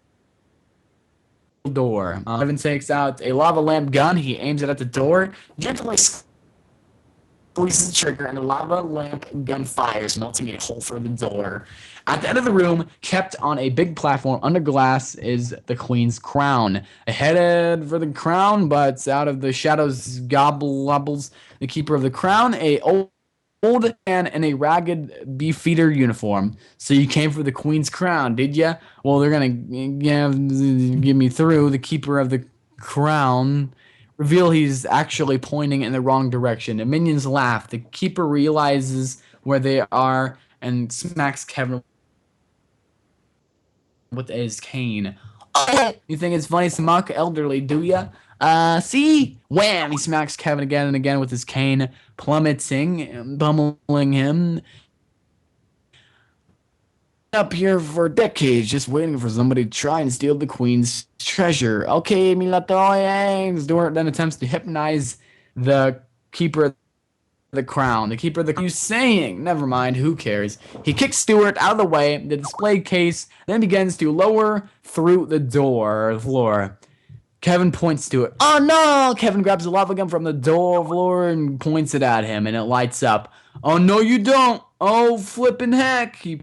door. Kevin takes out a lava lamp gun. He aims it at the door, gently squeezes the trigger, and the lava lamp gun fires, melting a hole through the door. At the end of the room, kept on a big platform under glass, is the Queen's crown. Headed for the crown, but out of the shadows gobbles the keeper of the crown, a old man in a ragged beefeater uniform. So you came for the Queen's crown, did ya? Well, they're gonna give me through. The keeper of the crown reveal he's actually pointing in the wrong direction. The minions laugh. The keeper realizes where they are and smacks Kevin with his cane. Oh, you think it's funny to mock elderly, do ya? See? Wham! He smacks Kevin again and again with his cane, plummeting, pummeling him. Up here for decades, just waiting for somebody to try and steal the Queen's treasure. Okay, Milatoy. Stewart then attempts to hypnotize the keeper of the crown. The keeper of the crown. You saying? Never mind, who cares? He kicks Stewart out of the way. The display case then begins to lower through the floor. Kevin points to it. Oh no! Kevin grabs a lava gun from the door floor and points it at him, and it lights up. Oh no, you don't! Oh flippin' heck! He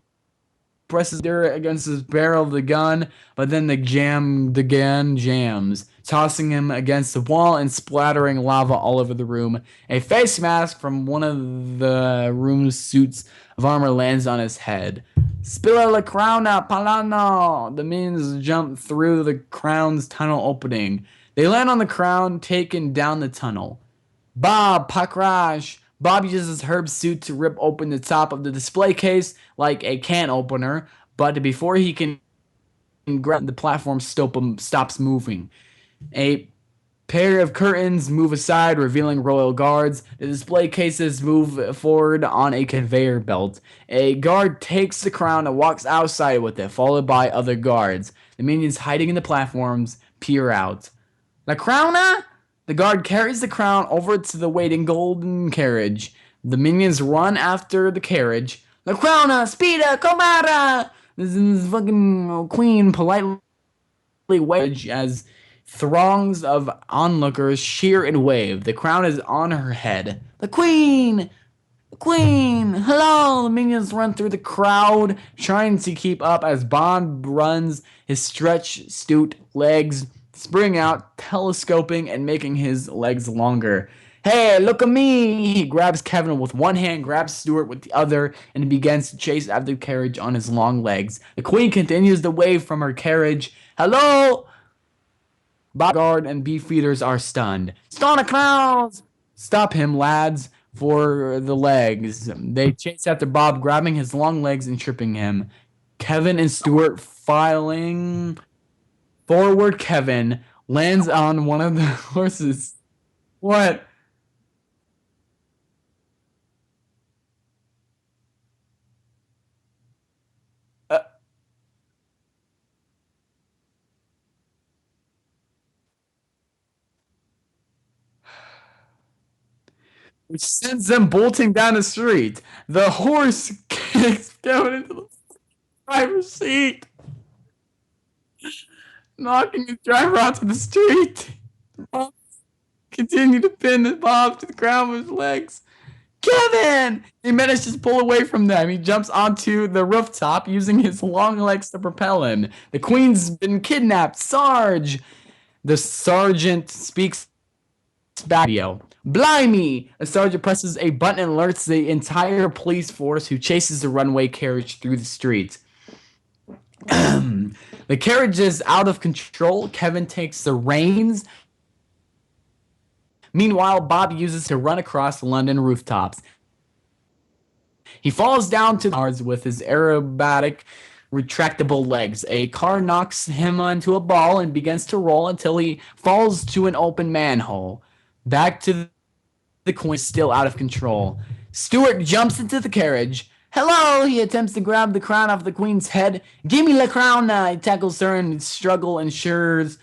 presses against his barrel of the gun, but then the gun jams, tossing him against the wall and splattering lava all over the room. A face mask from one of the room's suits of armor lands on his head. Spilla la crowna, palano! The minions jump through the crown's tunnel opening. They land on the crown, taken down the tunnel. Bob, Pakrash! Bob uses Herb's suit to rip open the top of the display case like a can opener, but before he can grab the platform, stops moving. A pair of curtains move aside, revealing royal guards. The display cases move forward on a conveyor belt. A guard takes the crown and walks outside with it, followed by other guards. The minions hiding in the platforms peer out. La Crowna? The guard carries the crown over to the waiting golden carriage. The minions run after the carriage. La Crowna, Speeda, Comara! This is fucking Queen politely waves as throngs of onlookers cheer and wave. The crown is on her head. The Queen! The Queen! Hello! The minions run through the crowd, trying to keep up as Bond runs his stretch-stoot legs, spring out, telescoping, and making his legs longer. Hey, look at me! He grabs Kevin with one hand, grabs Stewart with the other, and begins to chase after the carriage on his long legs. The Queen continues to wave from her carriage. Hello! Bodyguard and beefeaters are stunned. Sonic clowns! Stop him, lads, for the legs. They chase after Bob, grabbing his long legs and tripping him. Kevin and Stuart filing forward. Kevin lands on one of the horses. What? Uh, which sends them bolting down the street. The horse kicks Kevin into the driver's seat, knocking the driver onto the street. Bob continued to pin Bob to the ground with his legs. Kevin! He manages to pull away from them. He jumps onto the rooftop using his long legs to propel him. The queen's been kidnapped. Sarge! The sergeant speaks back. Blimey! A sergeant presses a button and alerts the entire police force, who chases the runway carriage through the street. The carriage is out of control. Kevin takes the reins. Meanwhile, Bob uses to run across London rooftops. He falls down to the cars with his aerobatic, retractable legs. A car knocks him onto a ball and begins to roll until he falls to an open manhole. Back to the Queen, still out of control. Stuart jumps into the carriage. Hello! He attempts to grab the crown off the Queen's head. Give me the crown now! He tackles her and struggle ensues.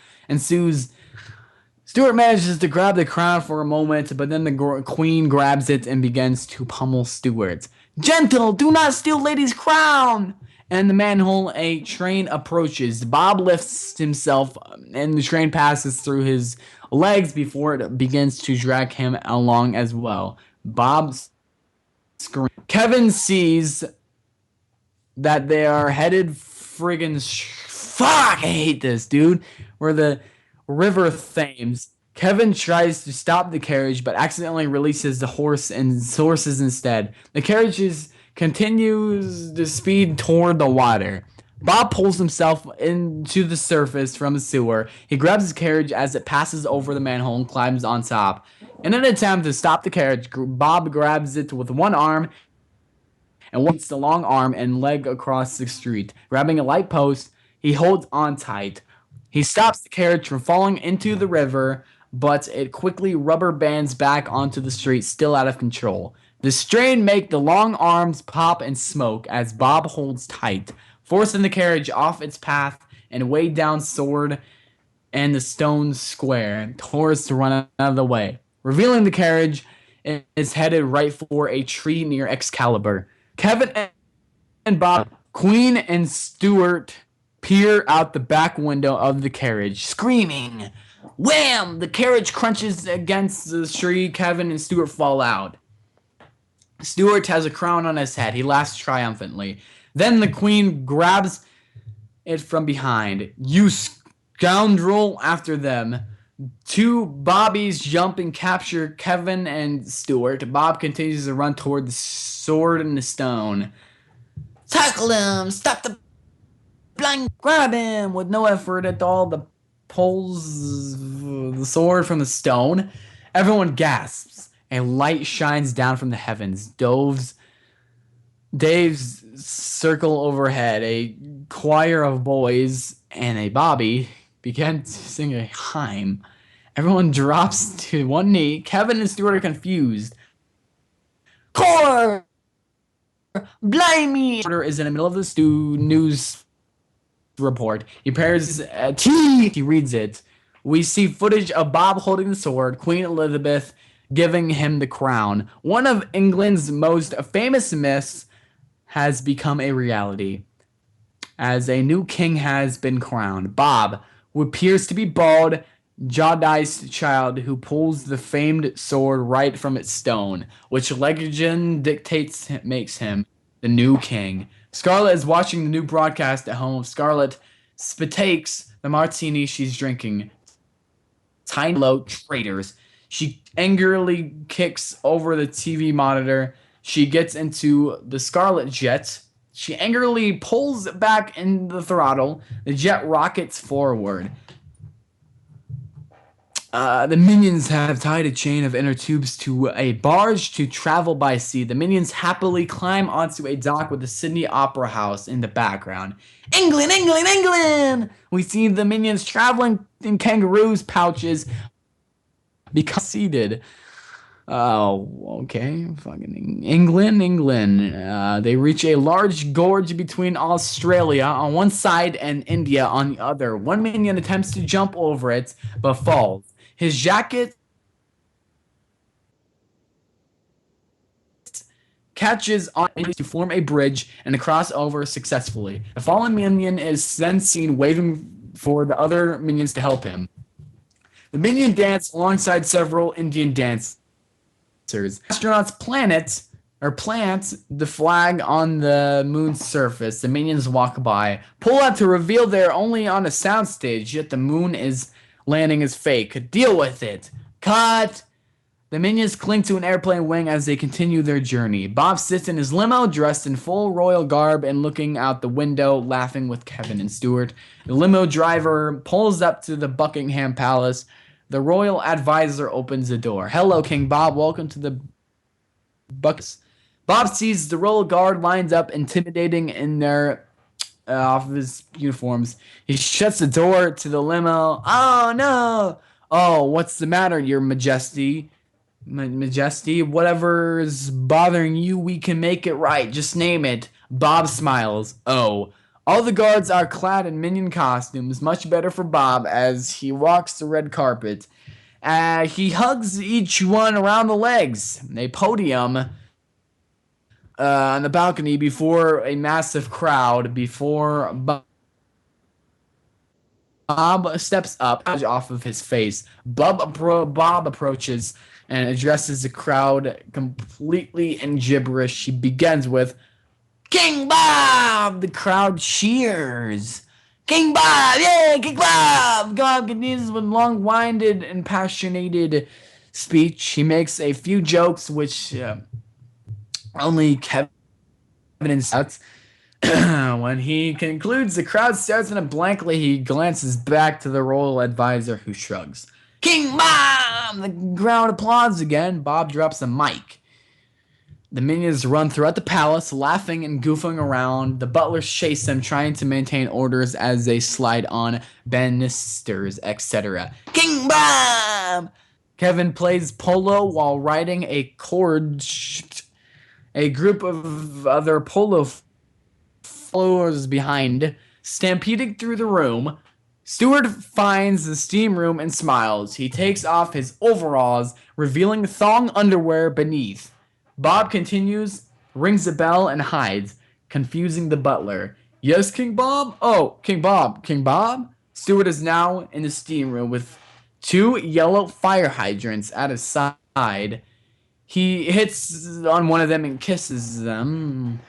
Stuart manages to grab the crown for a moment, but then the Queen grabs it and begins to pummel Stuart. Gentle, do not steal lady's crown! And the manhole, a train approaches. Bob lifts himself, and the train passes through his legs before it begins to drag him along as well. Bob screams. Kevin sees that they are headed friggin' fuck, I hate this, dude. Where the River Thames. Kevin tries to stop the carriage, but accidentally releases the horses instead. The carriage continues to speed toward the water. Bob pulls himself into the surface from the sewer. He grabs his carriage as it passes over the manhole and climbs on top. In an attempt to stop the carriage, Bob grabs it with one arm and winds the long arm and leg across the street. Grabbing a light post, he holds on tight. He stops the carriage from falling into the river, but it quickly rubber bands back onto the street, still out of control. The strain makes the long arms pop and smoke as Bob holds tight, forcing the carriage off its path and weighed down Sword and the stone square, towards to run out of the way. Revealing the carriage is headed right for a tree near Excalibur. Kevin and Bob, Queen and Stuart peer out the back window of the carriage, screaming. Wham! The carriage crunches against the tree. Kevin and Stuart fall out. Stuart has a crown on his head. He laughs triumphantly. Then the Queen grabs it from behind. You scoundrel! After them. Two Bobbies jump and capture Kevin and Stuart. Bob continues to run toward the sword and the stone. Tackle him! Stop the blind! Grab him! With no effort at all, the pulls the sword from the stone. Everyone gasps. A light shines down from the heavens. Dave's circle overhead. A choir of boys and a Bobby begin to sing a hymn. Everyone drops to one knee. Kevin and Stuart are confused. Core! Blimey! Porter is in the middle of the news report. He prepares tea. He reads it. We see footage of Bob holding the sword, Queen Elizabeth giving him the crown. One of England's most famous myths has become a reality, as a new king has been crowned. Bob, who appears to be bald, jaundiced child who pulls the famed sword right from its stone, which legend dictates makes him the new king. Scarlett is watching the new broadcast at home. Scarlett takes the martini she's drinking. Tiny low traitors. She angrily kicks over the TV monitor. She gets into the Scarlet jet. She angrily pulls back in the throttle. The jet rockets forward. The minions have tied a chain of inner tubes to a barge to travel by sea. The minions happily climb onto a dock with the Sydney Opera House in the background. England, England, England! We see the minions traveling in kangaroos' pouches, become seated. Oh, okay. Fucking England, England. They reach a large gorge between Australia on one side and India on the other. One minion attempts to jump over it, but falls. His jacket catches on to form a bridge and cross over successfully. The fallen minion is then seen waving for the other minions to help him. The minion dance alongside several Indian dancers. Astronauts plant the flag on the moon's surface. The minions walk by, pull out to reveal they're only on a soundstage, yet the moon is landing is fake. Deal with it. Cut. The minions cling to an airplane wing as they continue their journey. Bob sits in his limo, dressed in full royal garb and looking out the window, laughing with Kevin and Stuart. The limo driver pulls up to the Buckingham Palace. The royal advisor opens the door. Hello, King Bob. Welcome to the Bucks. Bob sees the royal guard lines up, intimidating in their office uniforms. He shuts the door to the limo. Oh, no. Oh, what's the matter, Your Majesty? Majesty, whatever's bothering you, we can make it right. Just name it. Bob smiles. Oh. All the guards are clad in minion costumes, much better for Bob as he walks the red carpet. He hugs each one around the legs. A podium on the balcony before a massive crowd. Before Bob steps up off of his face. Bob approaches and addresses the crowd completely in gibberish. He begins with, King Bob! The crowd cheers. King Bob! Yeah, King Bob! Bob continues with long-winded and passionated speech. He makes a few jokes which only Kevin shouts. When he concludes, the crowd stares at him blankly. He glances back to the royal advisor, who shrugs. King Bob! The crowd applauds again. Bob drops the mic. The minions run throughout the palace, laughing and goofing around. The butlers chase them, trying to maintain orders as they slide on banisters, etc. King Bob! Kevin plays polo while riding a corgi. A group of other polo floors behind, stampeding through the room. Stuart finds the steam room and smiles. He takes off his overalls, revealing thong underwear beneath. Bob continues, rings the bell, and hides, confusing the butler. Yes, King Bob? Oh, King Bob. King Bob? Stuart is now in the steam room with 2 yellow fire hydrants at his side. He hits on one of them and kisses them.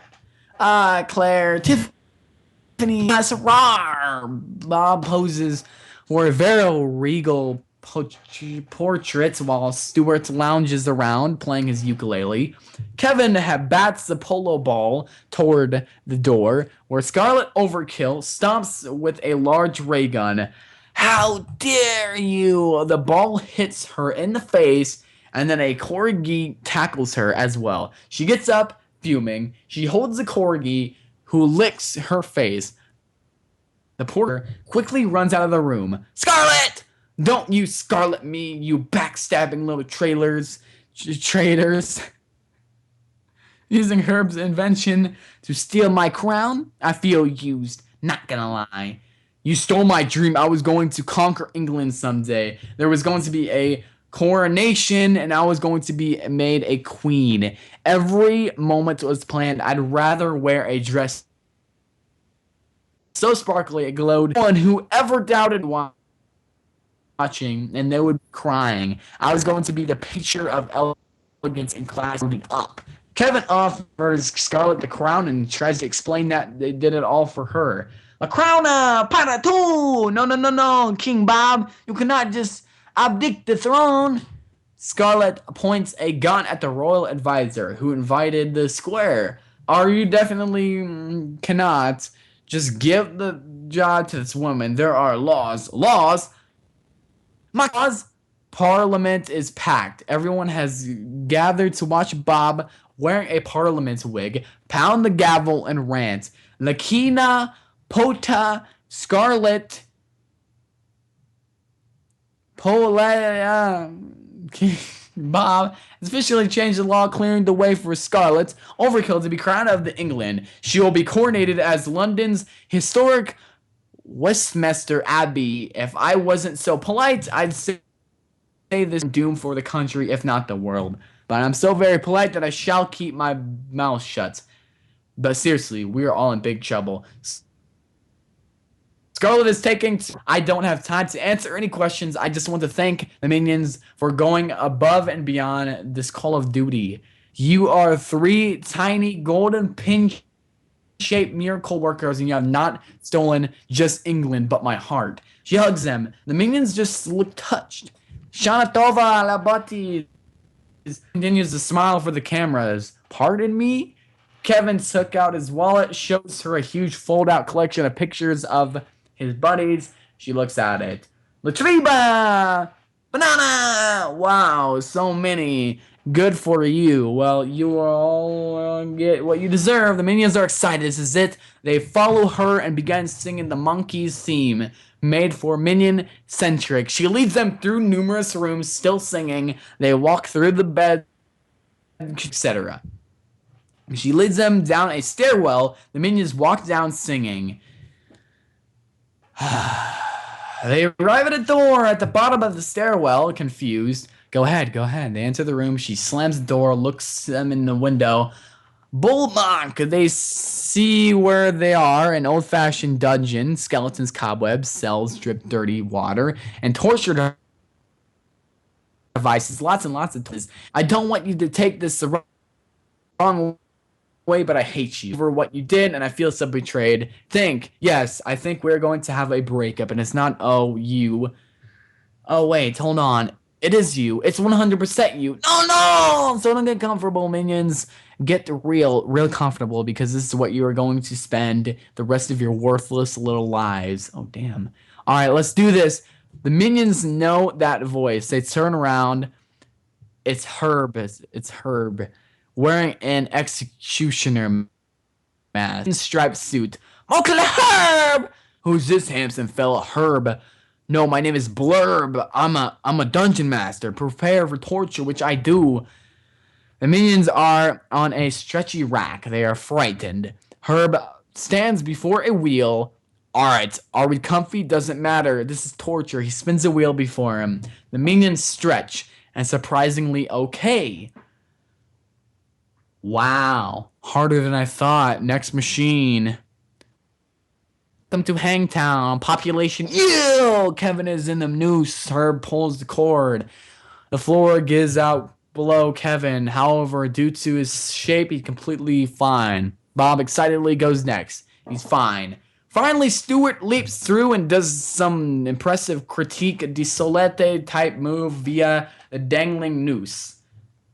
Claire, Tiffany, rawr. Bob poses for a very regal portraits while Stuart lounges around playing his ukulele. Kevin bats the polo ball toward the door, where Scarlet Overkill stomps with a large ray gun. How dare you! The ball hits her in the face, and then a corgi tackles her as well. She gets up, fuming. She holds the corgi, who licks her face. The porter quickly runs out of the room. Scarlet! Don't you Scarlet me, you backstabbing little traitors. Using Herb's invention to steal my crown? I feel used, not gonna lie. You stole my dream. I was going to conquer England someday. There was going to be a coronation, and I was going to be made a queen. Every moment was planned. I'd rather wear a dress so sparkly it glowed. No one who ever doubted watching, and they would be crying. I was going to be the picture of elegance and class moving up. Kevin offers Scarlet the crown and tries to explain that they did it all for her. La crowna para tu! No, no, no, no, King Bob. You cannot just abdict the throne. Scarlet points a gun at the royal advisor, who invited the square. You definitely cannot just give the job to this woman. There are laws. Laws? My laws? Parliament is packed. Everyone has gathered to watch Bob wearing a Parliament wig pound the gavel and rant. Lakina, Pota, Scarlet, Pola, Bob has officially changed the law, clearing the way for Scarlet Overkill to be crowned of the England. She will be coronated as London's historic Westminster Abbey. If I wasn't so polite, I'd say this doom for the country, if not the world. But I'm so very polite that I shall keep my mouth shut. But seriously, we are all in big trouble. Scarlet is taking. I don't have time to answer any questions. I just want to thank the minions for going above and beyond this Call of Duty. You are 3 tiny golden pin-shaped miracle workers, and you have not stolen just England, but my heart. She hugs them. The minions just look touched. Shanatova Labati continues to smile for the cameras. Pardon me? Kevin took out his wallet, shows her a huge fold-out collection of pictures of his buddies. She looks at it. Latriba! Banana! Wow, so many. Good for you. Well, you all get what you deserve. The minions are excited. This is it. They follow her and begin singing the Monkeys theme, made for minion-centric. She leads them through numerous rooms, still singing. They walk through the bed, etc. She leads them down a stairwell. The minions walk down singing. They arrive at a door at the bottom of the stairwell, confused. Go ahead. They enter the room. She slams the door, looks them in the window. Bullmonk! They see where they are, an old-fashioned dungeon. Skeletons, cobwebs, cells, drip dirty water, and torture devices. Lots and lots of toys. I don't want you to take this the wrong way, but I hate you for what you did, and I feel so betrayed. Yes, I think we're going to have a breakup, and it's not, you. Oh, wait, hold on. It is you. It's 100% you. No! So don't get comfortable, minions. Get real comfortable, because this is what you are going to spend the rest of your worthless little lives. Oh, damn. All right, let's do this. The minions know that voice. They turn around. It's Herb. It's Herb. Wearing an executioner mask. Striped suit. Okay, Herb! Who's this handsome fella? Herb. No, my name is Blurb. I'm a dungeon master. Prepare for torture, which I do. The minions are on a stretchy rack. They are frightened. Herb stands before a wheel. Alright, are we comfy? Doesn't matter. This is torture. He spins a wheel before him. The minions stretch, and surprisingly okay. Wow. Harder than I thought. Next machine. Welcome to Hangtown. Population. Ew! Kevin is in the noose. Herb pulls the cord. The floor gives out below Kevin. However, due to his shape, he's completely fine. Bob excitedly goes next. He's fine. Finally, Stewart leaps through and does some impressive critique de solete type move via the dangling noose.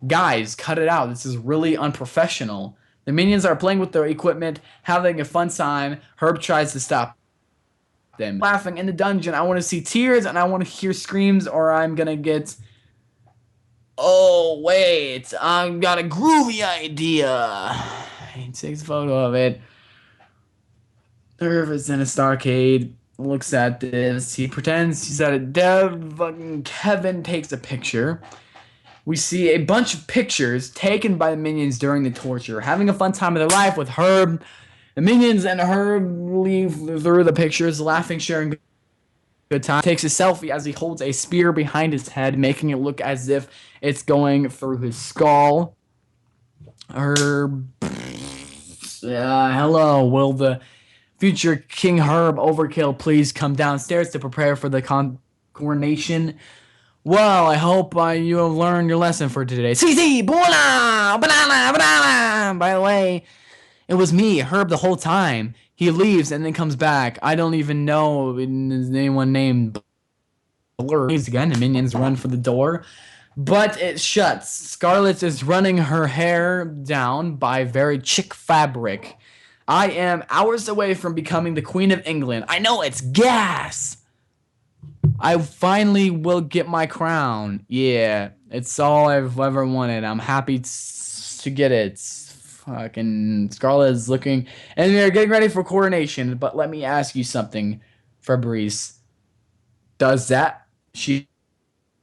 Guys, cut it out. This is really unprofessional. The minions are playing with their equipment, having a fun time. Herb tries to stop them. Laughing in the dungeon. I want to see tears and I want to hear screams, or I'm gonna get... Oh, wait. I've got a groovy idea. He takes a photo of it. Herb is in a starcade. Looks at this. He pretends he's at a dev. Fucking Kevin takes a picture. We see a bunch of pictures taken by the minions during the torture, having a fun time of their life with Herb. The minions and Herb leave through the pictures, laughing, sharing good time. Takes a selfie as he holds a spear behind his head, making it look as if it's going through his skull. Herb. Hello, will the future King Herb Overkill please come downstairs to prepare for the coronation? Well, I hope you have learned your lesson for today. Si, banana. By the way, it was me, Herb, the whole time. He leaves and then comes back. I don't even know anyone named Blur. Again, the minions run for the door, but it shuts. Scarlet is running her hair down by very chic fabric. I am hours away from becoming the Queen of England. I know, it's gas. I finally will get my crown. Yeah, it's all I've ever wanted. I'm happy to get it. Fucking Scarlet is looking, and they're getting ready for coronation. But let me ask you something, Fabrice. Does that she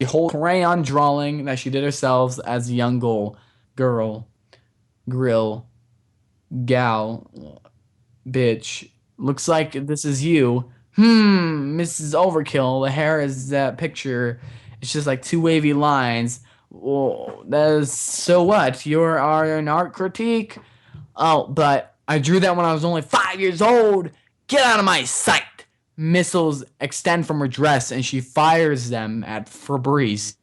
hold crayon drawing that she did herself as a young girl, grill, gal, bitch? Looks like this is you. Mrs. Overkill. The hair is that picture. It's just like two wavy lines. Well, that is so what? You are an art critique? Oh, but I drew that when I was only 5 years old. Get out of my sight. Missiles extend from her dress and she fires them at Fabrice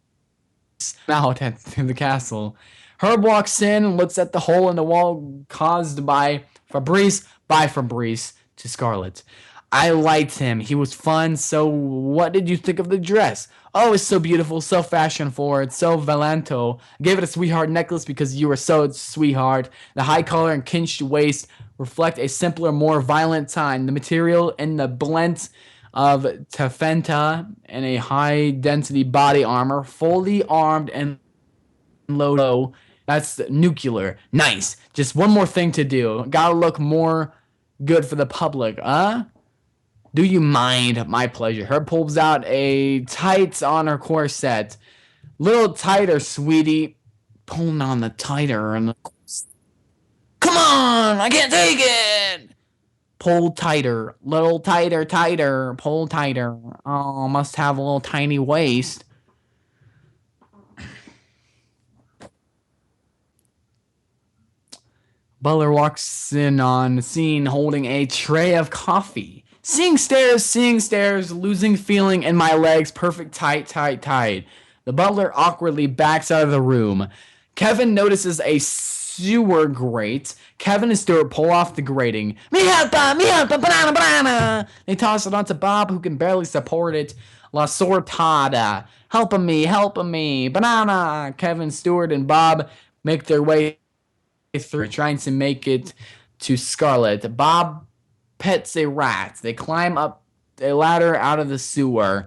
out at the castle. Herb walks in and looks at the hole in the wall caused by Fabrice, to Scarlet. I liked him. He was fun. So, what did you think of the dress? Oh, it's so beautiful, so fashion forward, so Valento. I gave it a sweetheart necklace because you were so sweetheart. The high collar and cinched waist reflect a simpler, more violent time. The material in the blend of taffeta and a high density body armor, fully armed and low. That's nuclear. Nice. Just one more thing to do. Gotta look more good for the public, huh? Do you mind? My pleasure. Her pulls out a tights on her corset. Little tighter, sweetie. Pulling on the tighter and the. Come on! I can't take it! Pull tighter. Little tighter, tighter. Pull tighter. Oh, must have a little tiny waist. Butler walks in on the scene holding a tray of coffee. Seeing stairs, losing feeling in my legs, perfect tight. The butler awkwardly backs out of the room. Kevin notices a sewer grate. Kevin and Stuart pull off the grating. Mi helpa, banana. They toss it onto Bob, who can barely support it. La sortada. Help me, banana. Kevin, Stuart, and Bob make their way through, trying to make it to Scarlet. Bob pets a rat. They climb up a ladder out of the sewer.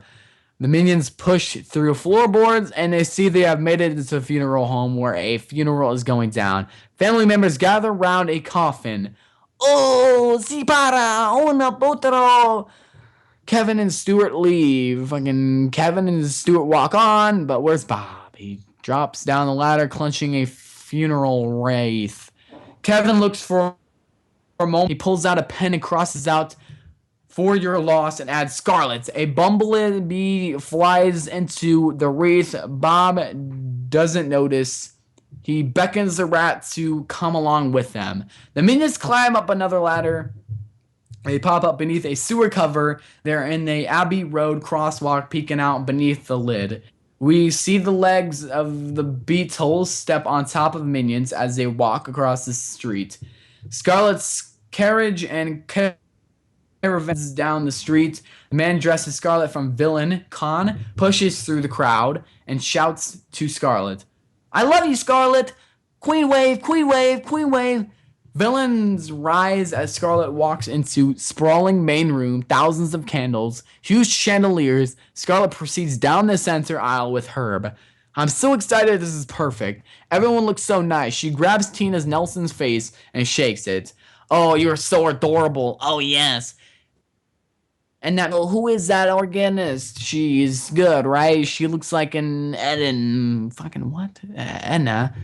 The minions push through floorboards and they see they have made it into a funeral home where a funeral is going down. Family members gather around a coffin. Oh, si para, una potro. Kevin and Stuart leave. Fucking Kevin and Stuart walk on, but where's Bob? He drops down the ladder, clutching a funeral wreath. Kevin looks for a moment. He pulls out a pen and crosses out for your loss and adds Scarlet. A bumblebee flies into the wreath. Bob doesn't notice. He beckons the rat to come along with them. The minions climb up another ladder. They pop up beneath a sewer cover. They're in the Abbey Road crosswalk peeking out beneath the lid. We see the legs of the Beatles step on top of minions as they walk across the street. Scarlet's carriage and caravans down the street. The man dressed as Scarlet from Villain Con pushes through the crowd and shouts to Scarlet, I love you, Scarlet! Queen wave, queen wave, queen wave! Villains rise as Scarlet walks into sprawling main room, thousands of candles, huge chandeliers. Scarlet proceeds down the center aisle with Herb. I'm so excited, this is perfect. Everyone looks so nice. She grabs Tina's Nelson's face and shakes it. Oh, you're so adorable. Oh, yes. And now, who is that organist? She's good, right? She looks like an Eden. Fucking what? Edna.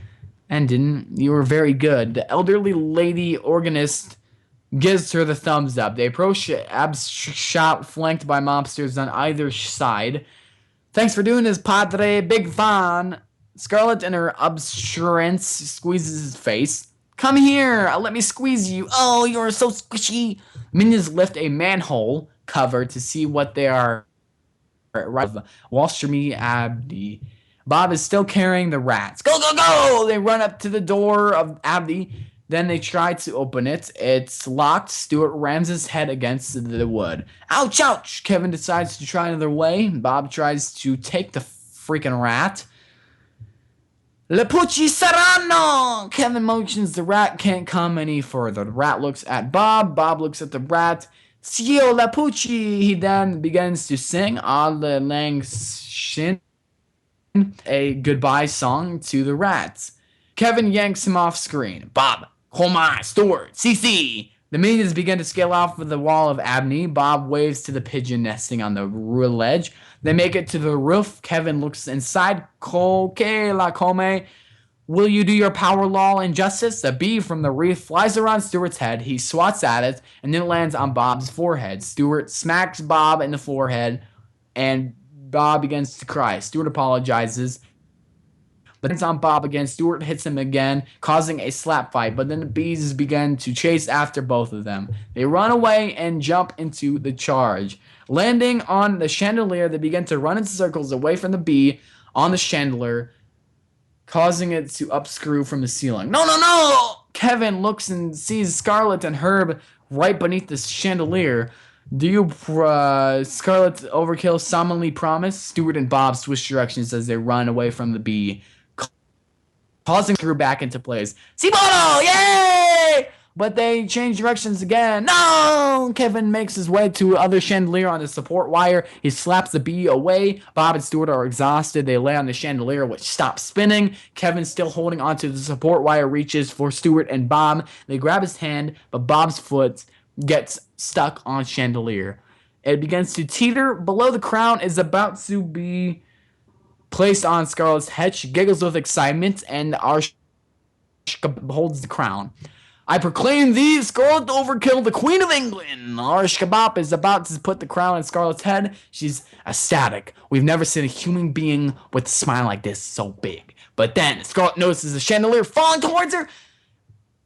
Endon, you were very good. The elderly lady organist gives her the thumbs up. They approach Abshot, flanked by mobsters on either side. Thanks for doing this, Padre. Big fan. Scarlet, in her obstruence, squeezes his face. Come here. Let me squeeze you. Oh, you're so squishy. Minions lift a manhole cover to see what they are. Walshrami Abdi. Bob is still carrying the rats. Go, go, go! They run up to the door of Abdi. Then they try to open it. It's locked. Stuart rams his head against the wood. Ouch, ouch! Kevin decides to try another way. Bob tries to take the freaking rat. Le Pucci Serrano! Kevin motions the rat can't come any further. The rat looks at Bob. Bob looks at the rat. Sio la Pucci. He then begins to sing on the Lang Shin, a goodbye song to the rats. Kevin yanks him off screen. Bob, Homa, Stuart, CC. The minions begin to scale off of the wall of Abney. Bob waves to the pigeon nesting on the ledge. They make it to the roof. Kevin looks inside. Coque la come. Will you do your power law injustice? A bee from the reef flies around Stuart's head. He swats at it and then lands on Bob's forehead. Stuart smacks Bob in the forehead and Bob begins to cry. Stuart apologizes, but it's on Bob again. Stuart hits him again, causing a slap fight, but then the bees begin to chase after both of them. They run away and jump into the charge. Landing on the chandelier, they begin to run in circles away from the bee on the chandelier, causing it to upscrew from the ceiling. No, no, no! Kevin looks and sees Scarlet and Herb right beneath the chandelier. Do you, Scarlet Overkill, solemnly promise? Stuart and Bob switch directions as they run away from the bee, causing screw back into place. Sibono! Yay! But they change directions again. No! Kevin makes his way to other chandelier on the support wire. He slaps the bee away. Bob and Stuart are exhausted. They lay on the chandelier, which stops spinning. Kevin, still holding onto the support wire, reaches for Stuart and Bob. They grab his hand, but Bob's foot gets stuck on chandelier. It begins to teeter. Below the crown is about to be placed on Scarlet's head. She giggles with excitement, and Arsh holds the crown. I proclaim thee, Scarlet Overkill, the Queen of England. Arish Kebab is about to put the crown on Scarlet's head. She's ecstatic. We've never seen a human being with a smile like this so big. But then Scarlet notices the chandelier falling towards her.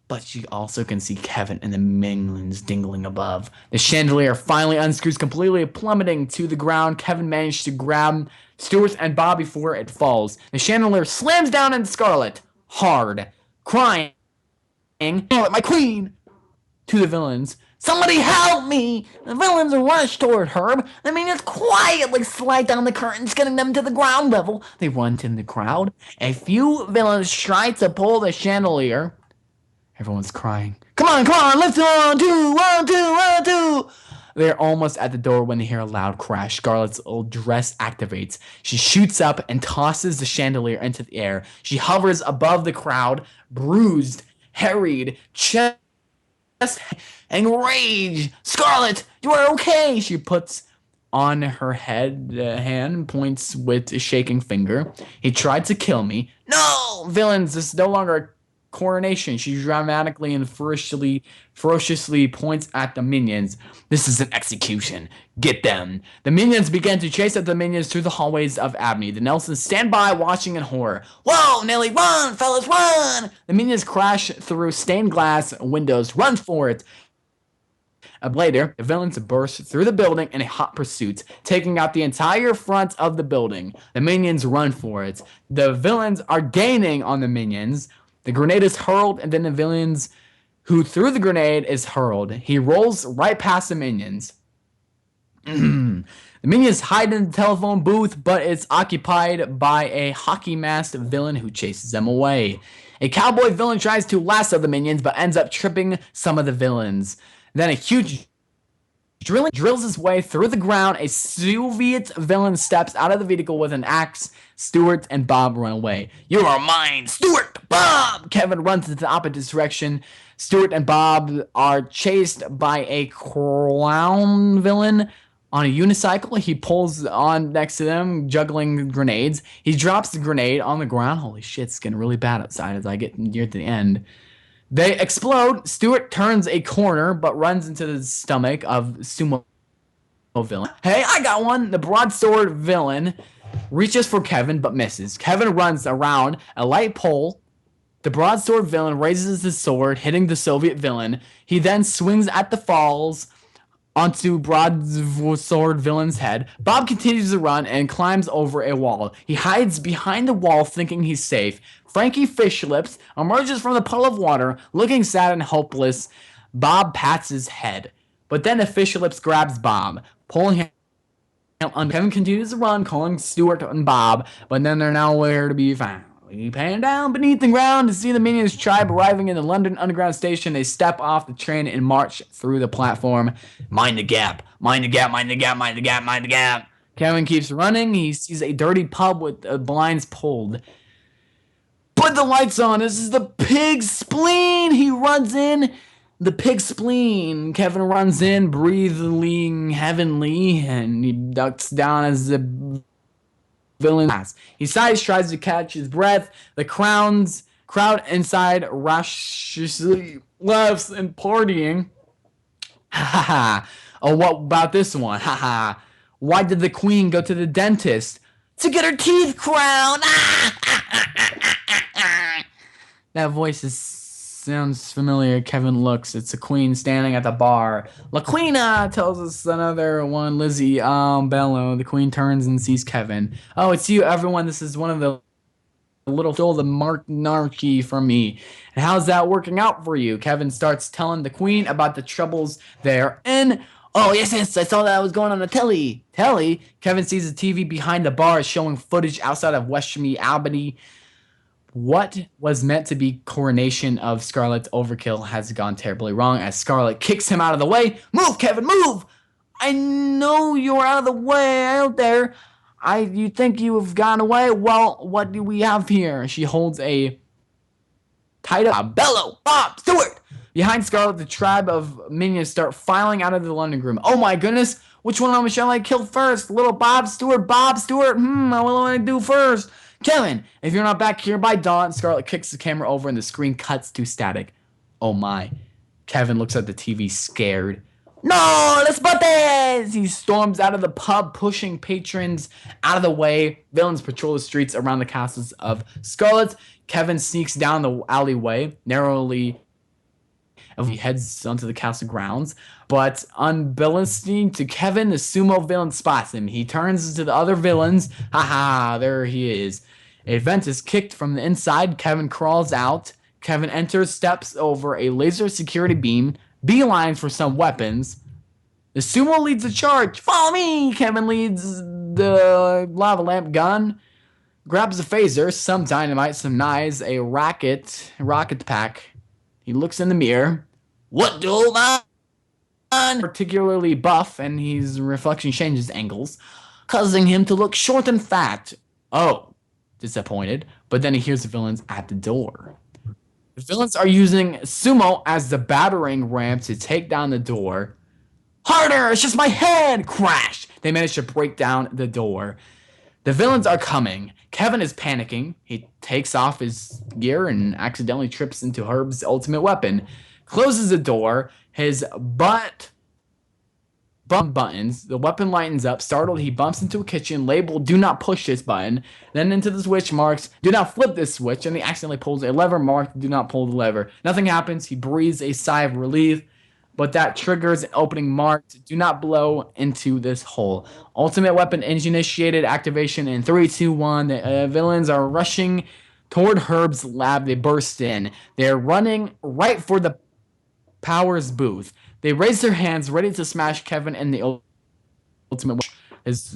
But she also can see Kevin and the minions dingling above. The chandelier finally unscrews completely, plummeting to the ground. Kevin managed to grab Stuart and Bob before it falls. The chandelier slams down into Scarlet hard, crying, "Scarlet, my queen!" To the villains, "Somebody help me!" The villains rush toward Herb. The minions quietly slide down the curtains, getting them to the ground level. They run to the crowd. A few villains try to pull the chandelier. Everyone's crying. Come on, lift it on, two, one, two, one, two. They're almost at the door when they hear a loud crash. Scarlet's old dress activates. She shoots up and tosses the chandelier into the air. She hovers above the crowd, bruised, harried, chest and rage. Scarlet, you are okay. She puts on her hand, points with a shaking finger. He tried to kill me. No, villains, this is no longer a coronation. She dramatically and ferociously points at the minions. This is an execution. Get them. The minions begin to chase at the minions through the hallways of Abney. The Nelsons stand by watching in horror. Whoa, Nelly, run, fellas, run! The minions crash through stained glass windows. Run for it. Later, the villains burst through the building in a hot pursuit, taking out the entire front of the building. The minions run for it. The villains are gaining on the minions. The grenade is hurled, and then the villains who threw the grenade is hurled. He rolls right past the minions. The minions hide in the telephone booth, but it's occupied by a hockey-masked villain who chases them away. A cowboy villain tries to lasso the minions, but ends up tripping some of the villains. Then a huge drills his way through the ground. A Soviet villain steps out of the vehicle with an axe. Stuart and Bob run away. You are mine, Stuart! Bob! Kevin runs into the opposite direction. Stuart and Bob are chased by a clown villain on a unicycle. He pulls on next to them, juggling grenades. He drops the grenade on the ground. Holy shit, it's getting really bad outside as I get near the end. They explode. Stuart turns a corner, but runs into the stomach of sumo villain. Hey, I got one. The broadsword villain reaches for Kevin, but misses. Kevin runs around a light pole. The broadsword villain raises his sword, hitting the Soviet villain. He then swings at the falls onto broadsword villain's head. Bob continues to run and climbs over a wall. He hides behind the wall, thinking he's safe. Frankie Fish Lips emerges from the puddle of water, looking sad and hopeless. Bob pats his head, but then a Fish Lips grabs Bob, pulling him under. Kevin continues to run, calling Stuart and Bob, but then they're nowhere to be found. We pan down beneath the ground to see the Minions tribe arriving in the London Underground station. They step off the train and march through the platform. Mind the gap. Mind the gap. Mind the gap. Mind the gap. Mind the gap. Kevin keeps running. He sees a dirty pub with the blinds pulled. Put the lights on. This is the pig spleen. He runs in. The pig spleen. Kevin runs in, breathing heavenly, and he ducks down as the villain. He sighs, tries to catch his breath. The crowd inside raucously laughs and partying. Ha ha ha. Oh, what about this one? Ha ha. Why did the queen go to the dentist? To get her teeth crowned. That voice sounds familiar. Kevin looks. It's a queen standing at the bar. La Queena tells us another one. Lizzie, Bello. The queen turns and sees Kevin. Oh, it's you, everyone. This is one of the little stole the monarchy from me. And how's that working out for you? Kevin starts telling the queen about the troubles they're in. Oh, yes, I saw that was going on the telly. Telly? Kevin sees the TV behind the bar showing footage outside of Westmead Albany. What was meant to be coronation of Scarlet's overkill has gone terribly wrong as Scarlet kicks him out of the way. Move, Kevin, move! I know you're out of the way out there. You think you have gone away? Well, what do we have here? She holds a tied up Bello, Bob, Stewart. Behind Scarlet, the tribe of minions start filing out of the London room. Oh my goodness, which one of them shall I kill first? Little Bob Stewart, What do I do first? Kevin, if you're not back here by dawn, Scarlet kicks the camera over and the screen cuts to static. Oh my. Kevin looks at the TV scared. No, let's put this! He storms out of the pub, pushing patrons out of the way. Villains patrol the streets around the castles of Scarlet. Kevin sneaks down the alleyway, narrowly. He heads onto the castle grounds, but unbalancing to Kevin, the sumo villain spots him. He turns to the other villains. Haha, there he is. A vent is kicked from the inside. Kevin crawls out. Kevin enters, steps over a laser security beam, beelines for some weapons. The sumo leads the charge. Follow me! Kevin leads the lava lamp gun, grabs a phaser, some dynamite, some knives, a rocket pack. He looks in the mirror. What do I? Particularly buff, and his reflection changes angles, causing him to look short and fat. Oh, disappointed. But then he hears the villains at the door. The villains are using sumo as the battering ram to take down the door. Harder! It's just my head! Crash! They manage to break down the door. The villains are coming. Kevin is panicking. He takes off his gear and accidentally trips into Herb's ultimate weapon. Closes the door. His buttons. The weapon lightens up. Startled, he bumps into a kitchen labeled "Do not push this button." Then into the switch marks "Do not flip this switch." And he accidentally pulls a lever marked "Do not pull the lever." Nothing happens. He breathes a sigh of relief. But that triggers an opening marked "Do not blow into this hole." Ultimate weapon engine initiated activation in 3, 2, 1. The villains are rushing toward Herb's lab. They burst in. They're running right for the Powers booth. They raise their hands ready to smash Kevin and the ultimate weapon. His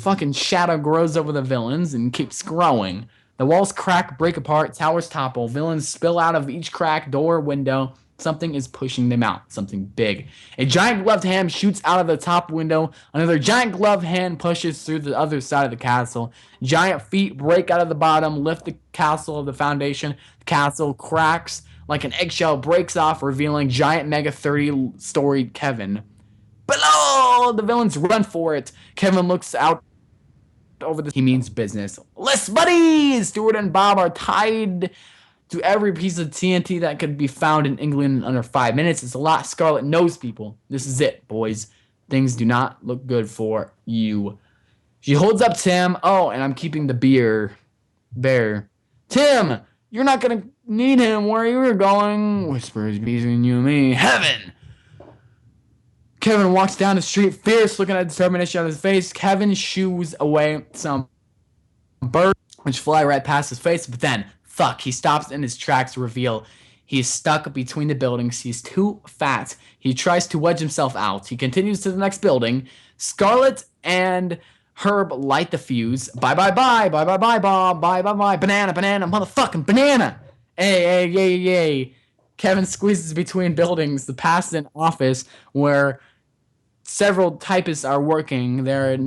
fucking shadow grows over the villains and keeps growing. The walls crack, break apart, towers topple. Villains spill out of each crack, door, window. Something is pushing them out. Something big. A giant gloved hand shoots out of the top window. Another giant gloved hand pushes through the other side of the castle. Giant feet break out of the bottom, lift the castle of the foundation. The castle cracks like an eggshell, breaks off, revealing giant mega 30-story Kevin. Below! The villains run for it. Kevin looks out over the... He means business. Let's buddies! Stewart and Bob are tied to every piece of TNT that could be found in England in under 5 minutes. It's a lot. Scarlet knows people. This is it, boys. Things do not look good for you. She holds up Tim. Oh, and I'm keeping the bear. Tim, you're not going to need him where you're going. Whispers between you and me. Heaven! Kevin walks down the street, fierce, looking at determination on his face. Kevin shoos away some birds, which fly right past his face, but then... Fuck, he stops in his tracks to reveal he's stuck between the buildings. He's too fat. He tries to wedge himself out. He continues to the next building. Scarlet and Herb light the fuse. Bye, bye, bye, bye, bye, bye, Bob, bye, bye, bye, banana, banana, motherfucking banana. Hey, hey, yay, yay. Kevin squeezes between buildings, the past an office where several typists are working. They're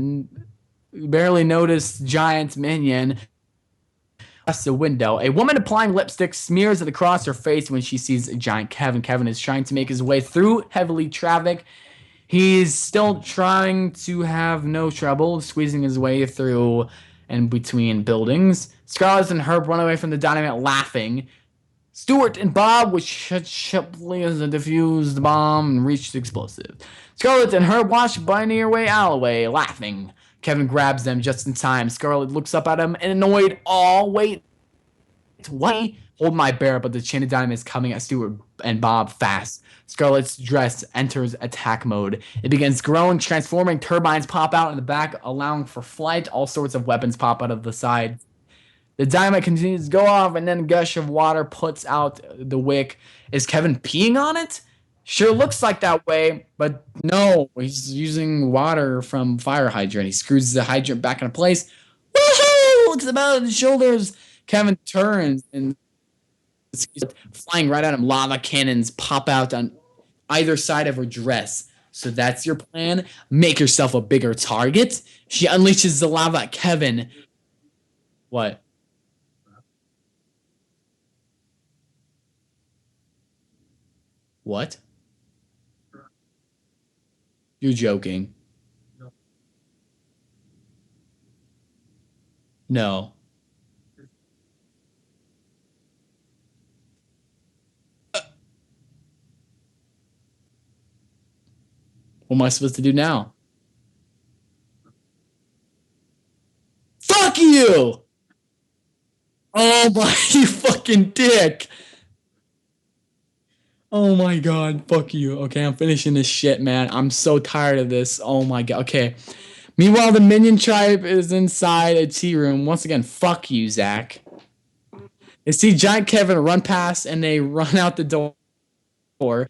barely noticed giant minion across the window. A woman applying lipstick smears it across her face when she sees a giant Kevin. Kevin is trying to make his way through heavily traffic. He's still trying to have no trouble squeezing his way through and between buildings. Scarlett and Herb run away from the dynamite laughing. Stuart and Bob, which sharply as a defused bomb and reached the explosive. Scarlett and Herb watch by near-way alleyway, laughing. Kevin grabs them just in time. Scarlett looks up at him and annoyed. Oh, wait. What? Hold my bear, but the chain of dynamite is coming at Stuart and Bob fast. Scarlett's dress enters attack mode. It begins growing, transforming. Turbines pop out in the back, allowing for flight. All sorts of weapons pop out of the side. The dynamite continues to go off, and then a gush of water puts out the wick. Is Kevin peeing on it? Sure looks like that way, but no. He's using water from fire hydrant. He screws the hydrant back into place. Woohoo! Looks about his shoulders. Kevin turns and flying right at him. Lava cannons pop out on either side of her dress. So that's your plan? Make yourself a bigger target? She unleashes the lava at Kevin. What? What? You're joking. No. What am I supposed to do now? Fuck you! Oh my, you fucking dick! Oh my god, fuck you. Okay, I'm finishing this shit, man. I'm so tired of this. Oh my god. Okay. Meanwhile, the minion tribe is inside a tea room. Once again, fuck you, Zach. They see Giant Kevin run past and they run out the door.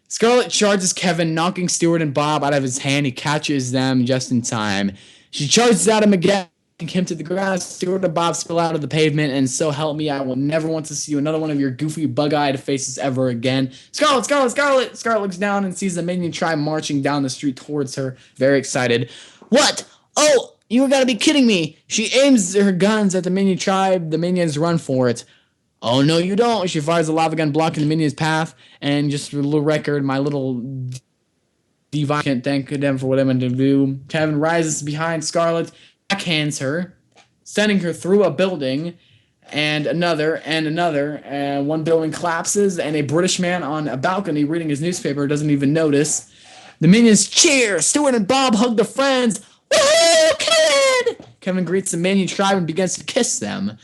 Scarlett charges Kevin, knocking Stewart and Bob out of his hand. He catches them just in time. She charges at him again, him to the ground. Stewart and Bob spill out of the pavement, and so help me, I will never want to see another one of your goofy, bug-eyed faces ever again. Scarlett, Scarlett, Scarlett! Scarlett looks down and sees the minion tribe marching down the street towards her, very excited. What? Oh, you gotta be kidding me! She aims her guns at the minion tribe. The minions run for it. Oh, no, you don't. She fires a lava gun blocking the minion's path. And just for a little record, my little divine can't thank them for what I'm going to do. Kevin rises behind Scarlett, backhands her, sending her through a building and another and another. And one building collapses, and a British man on a balcony reading his newspaper doesn't even notice. The minions cheer. Stuart and Bob hug their friends. Woohoo, Kevin! Kevin greets the minion tribe and begins to kiss them.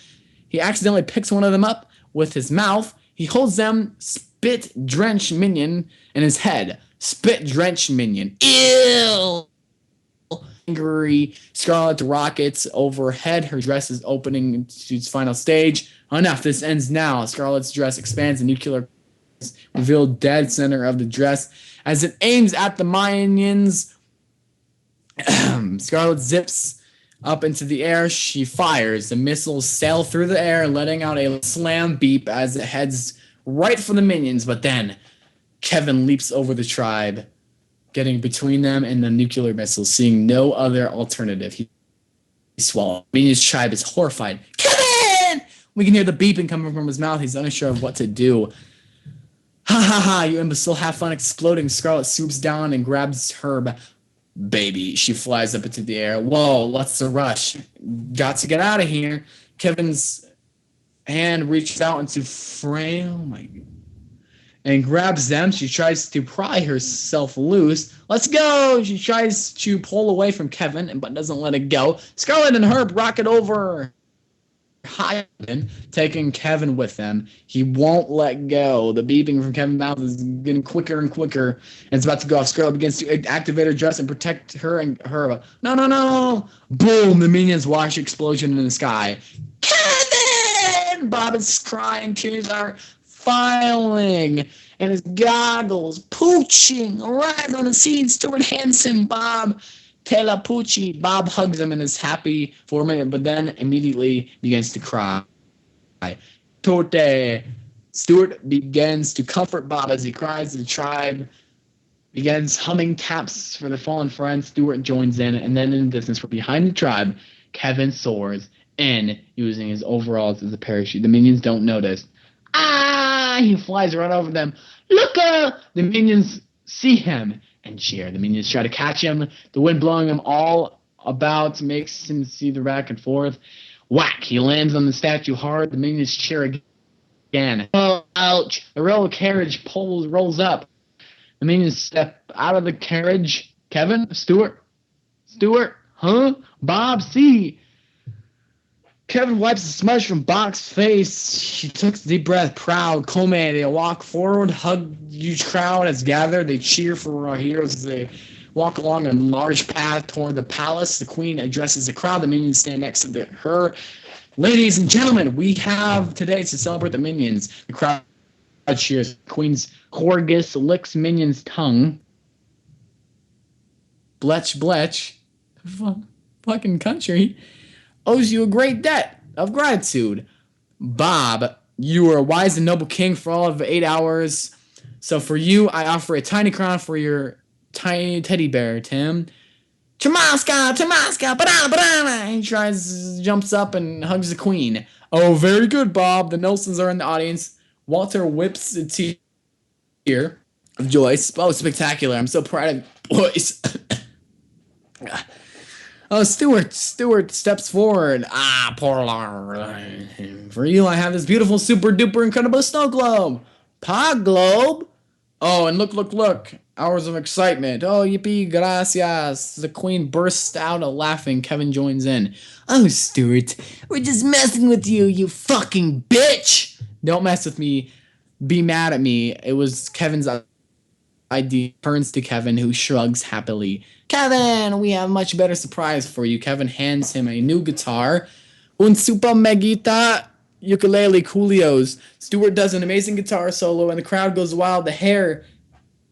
He accidentally picks one of them up with his mouth. He holds them, spit-drenched minion, in his head. Spit-drenched minion. Ew! Angry Scarlet rockets overhead. Her dress is opening to its final stage. Enough, this ends now. Scarlet's dress expands. The nuclear revealed dead center of the dress. As it aims at the minions, Scarlet zips up into the air. She fires. The missiles sail through the air, letting out a slam beep as it heads right for the minions. But then Kevin leaps over the tribe, getting between them and the nuclear missiles, seeing no other alternative. He swallowed. Minions tribe is horrified. Kevin! We can hear the beeping coming from his mouth. He's unsure of what to do. Ha ha ha, you imbecile. Have fun exploding. Scarlet swoops down and grabs Herb. Baby, she flies up into the air. Whoa, what's the rush? Got to get out of here. Kevin's hand reaches out into frame. Oh my God. And grabs them. She tries to pry herself loose. Let's go! She tries to pull away from Kevin, but doesn't let it go. Scarlett and Herb rocket over high, taking Kevin with them. He won't let go. The beeping from Kevin's mouth is getting quicker and quicker, and it's about to go off. Scarlett begins to activate her dress and protect her and her. No, no, no! Boom! The minions watch explosion in the sky. Kevin! Bob is crying. Tears are filing, and his goggles pooching right on the scene. Stuart Hansen, Bob Telapucci. Bob hugs him and is happy for a minute, but then immediately begins to cry. Torte. Stuart begins to comfort Bob as he cries. The tribe begins humming taps for the fallen friend. Stuart joins in, and then in the distance, from behind the tribe, Kevin soars in using his overalls as a parachute. The minions don't notice. Ah! He flies right over them. Look! The minions see him and cheer. The minions try to catch him. The wind blowing him all about makes him see the back and forth. Whack! He lands on the statue hard. The minions cheer again. Oh, ouch! The railroad carriage rolls up. The minions step out of the carriage. Kevin? Stuart? Huh? Bob? See? Kevin wipes the smudge from Bob's face. He took a deep breath, proud, calm. They walk forward, hug huge crowd as gathered. They cheer for our heroes as they walk along a large path toward the palace. The queen addresses the crowd. The minions stand next to her. Ladies and gentlemen, we have today to celebrate the minions. The crowd cheers. The queen's Corgus licks minion's tongue. Bletch. Fucking country owes you a great debt of gratitude. Bob, you were a wise and noble king for all of 8 hours. So for you, I offer a tiny crown for your tiny teddy bear, Tim. Chamaska, banana. He jumps up and hugs the queen. Oh, very good, Bob. The Nelsons are in the audience. Walter whips a tear of joy. Oh, spectacular. I'm so proud of boys. Oh, Stuart steps forward. Poor Lord. For you, I have this beautiful, super duper incredible snow globe. Pod globe? Oh, and look. Hours of excitement. Oh, yippee, gracias. The queen bursts out laughing. Kevin joins in. Oh, Stuart, we're just messing with you, you fucking bitch. Don't mess with me. Be mad at me. It was Kevin's idea. Turns to Kevin, who shrugs happily. Kevin, we have a much better surprise for you. Kevin hands him a new guitar. Un super megita ukulele coolios. Stuart does an amazing guitar solo, and the crowd goes wild. The hair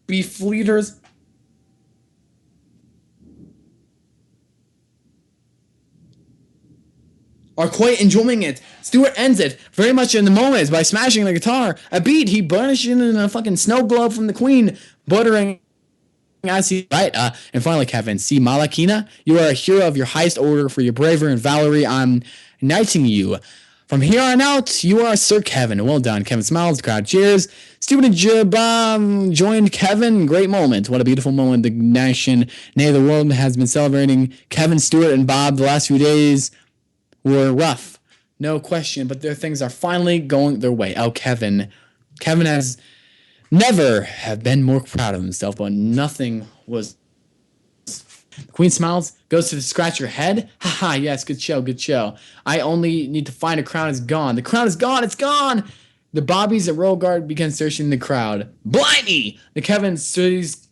beefleeters are quite enjoying it. Stuart ends it very much in the moment by smashing the guitar. A beat, he burnished in a fucking snow globe from the queen, buttering as he right. And finally, Kevin, see Malakina, you are a hero of your highest order for your bravery and Valerie. I'm knighting you. From here on out, you are Sir Kevin. Well done. Kevin smiles. The crowd cheers. Stuart and Bob joined Kevin. Great moment. What a beautiful moment. The nation, nay, the world has been celebrating Kevin, Stuart, and Bob. The last few days were rough, no question, but their things are finally going their way. Oh, Kevin has never have been more proud of himself, but nothing was. The queen smiles, goes to scratch her head. Haha, yes, good show. I only need to find a crown. It's gone. The crown is gone. It's gone. The Bobbies at Royal Guard begin searching the crowd. Blimey! The Kevin sees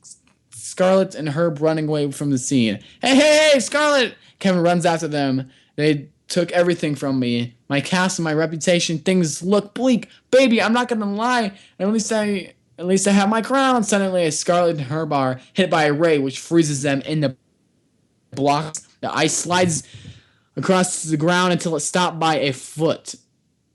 Scarlett and Herb running away from the scene. Hey, Scarlett! Kevin runs after them. They took everything from me. My castle, my reputation, things look bleak. Baby, I'm not gonna lie. At least I have my crown. Suddenly, Scarlett and Herb are hit by a ray which freezes them in the blocks. The ice slides across the ground until it's stopped by a foot.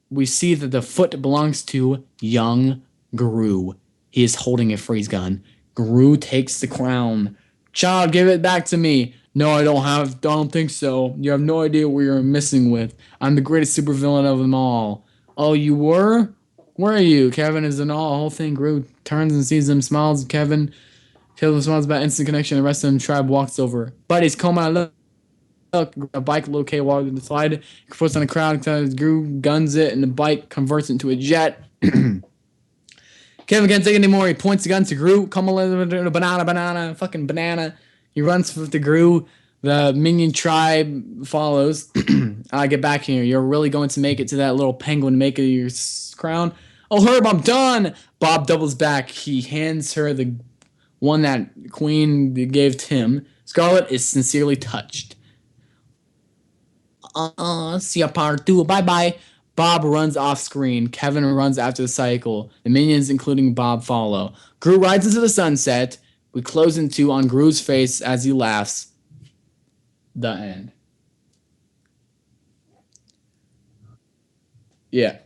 We see that the foot belongs to young Gru. He is holding a freeze gun. Gru takes the crown. Child, give it back to me. No, I don't think so. You have no idea what you're messing with. I'm the greatest supervillain of them all. Oh, you were? Where are you? Kevin is in awe. The whole thing. Gru turns and sees them, smiles. Kevin smiles about instant connection. The rest of the tribe walks over. Buddies, come on, look. A bike, little K walks to the slide. He puts on the crowd. Gru guns it, and the bike converts into a jet. Kevin can't take it anymore. He points the gun to Gru. Come on, banana, fucking banana. He runs with the Gru. The minion tribe follows. Get back here. You're really going to make it to that little penguin to make it your crown? Oh, Herb, I'm done. Bob doubles back. He hands her the one that Queen gave to him. Scarlett is sincerely touched. See ya part 2. Bye-bye. Bob runs off screen. Kevin runs after the cycle. The minions, including Bob, follow. Gru rides into the sunset. We close in 2 on Gru's face as he laughs. The end. Yeah.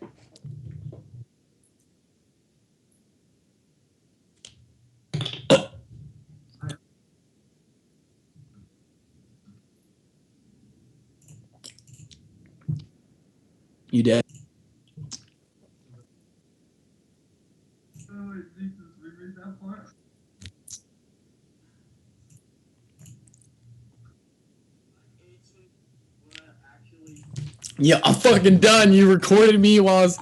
You did. Yeah, I'm fucking done. You recorded me while I was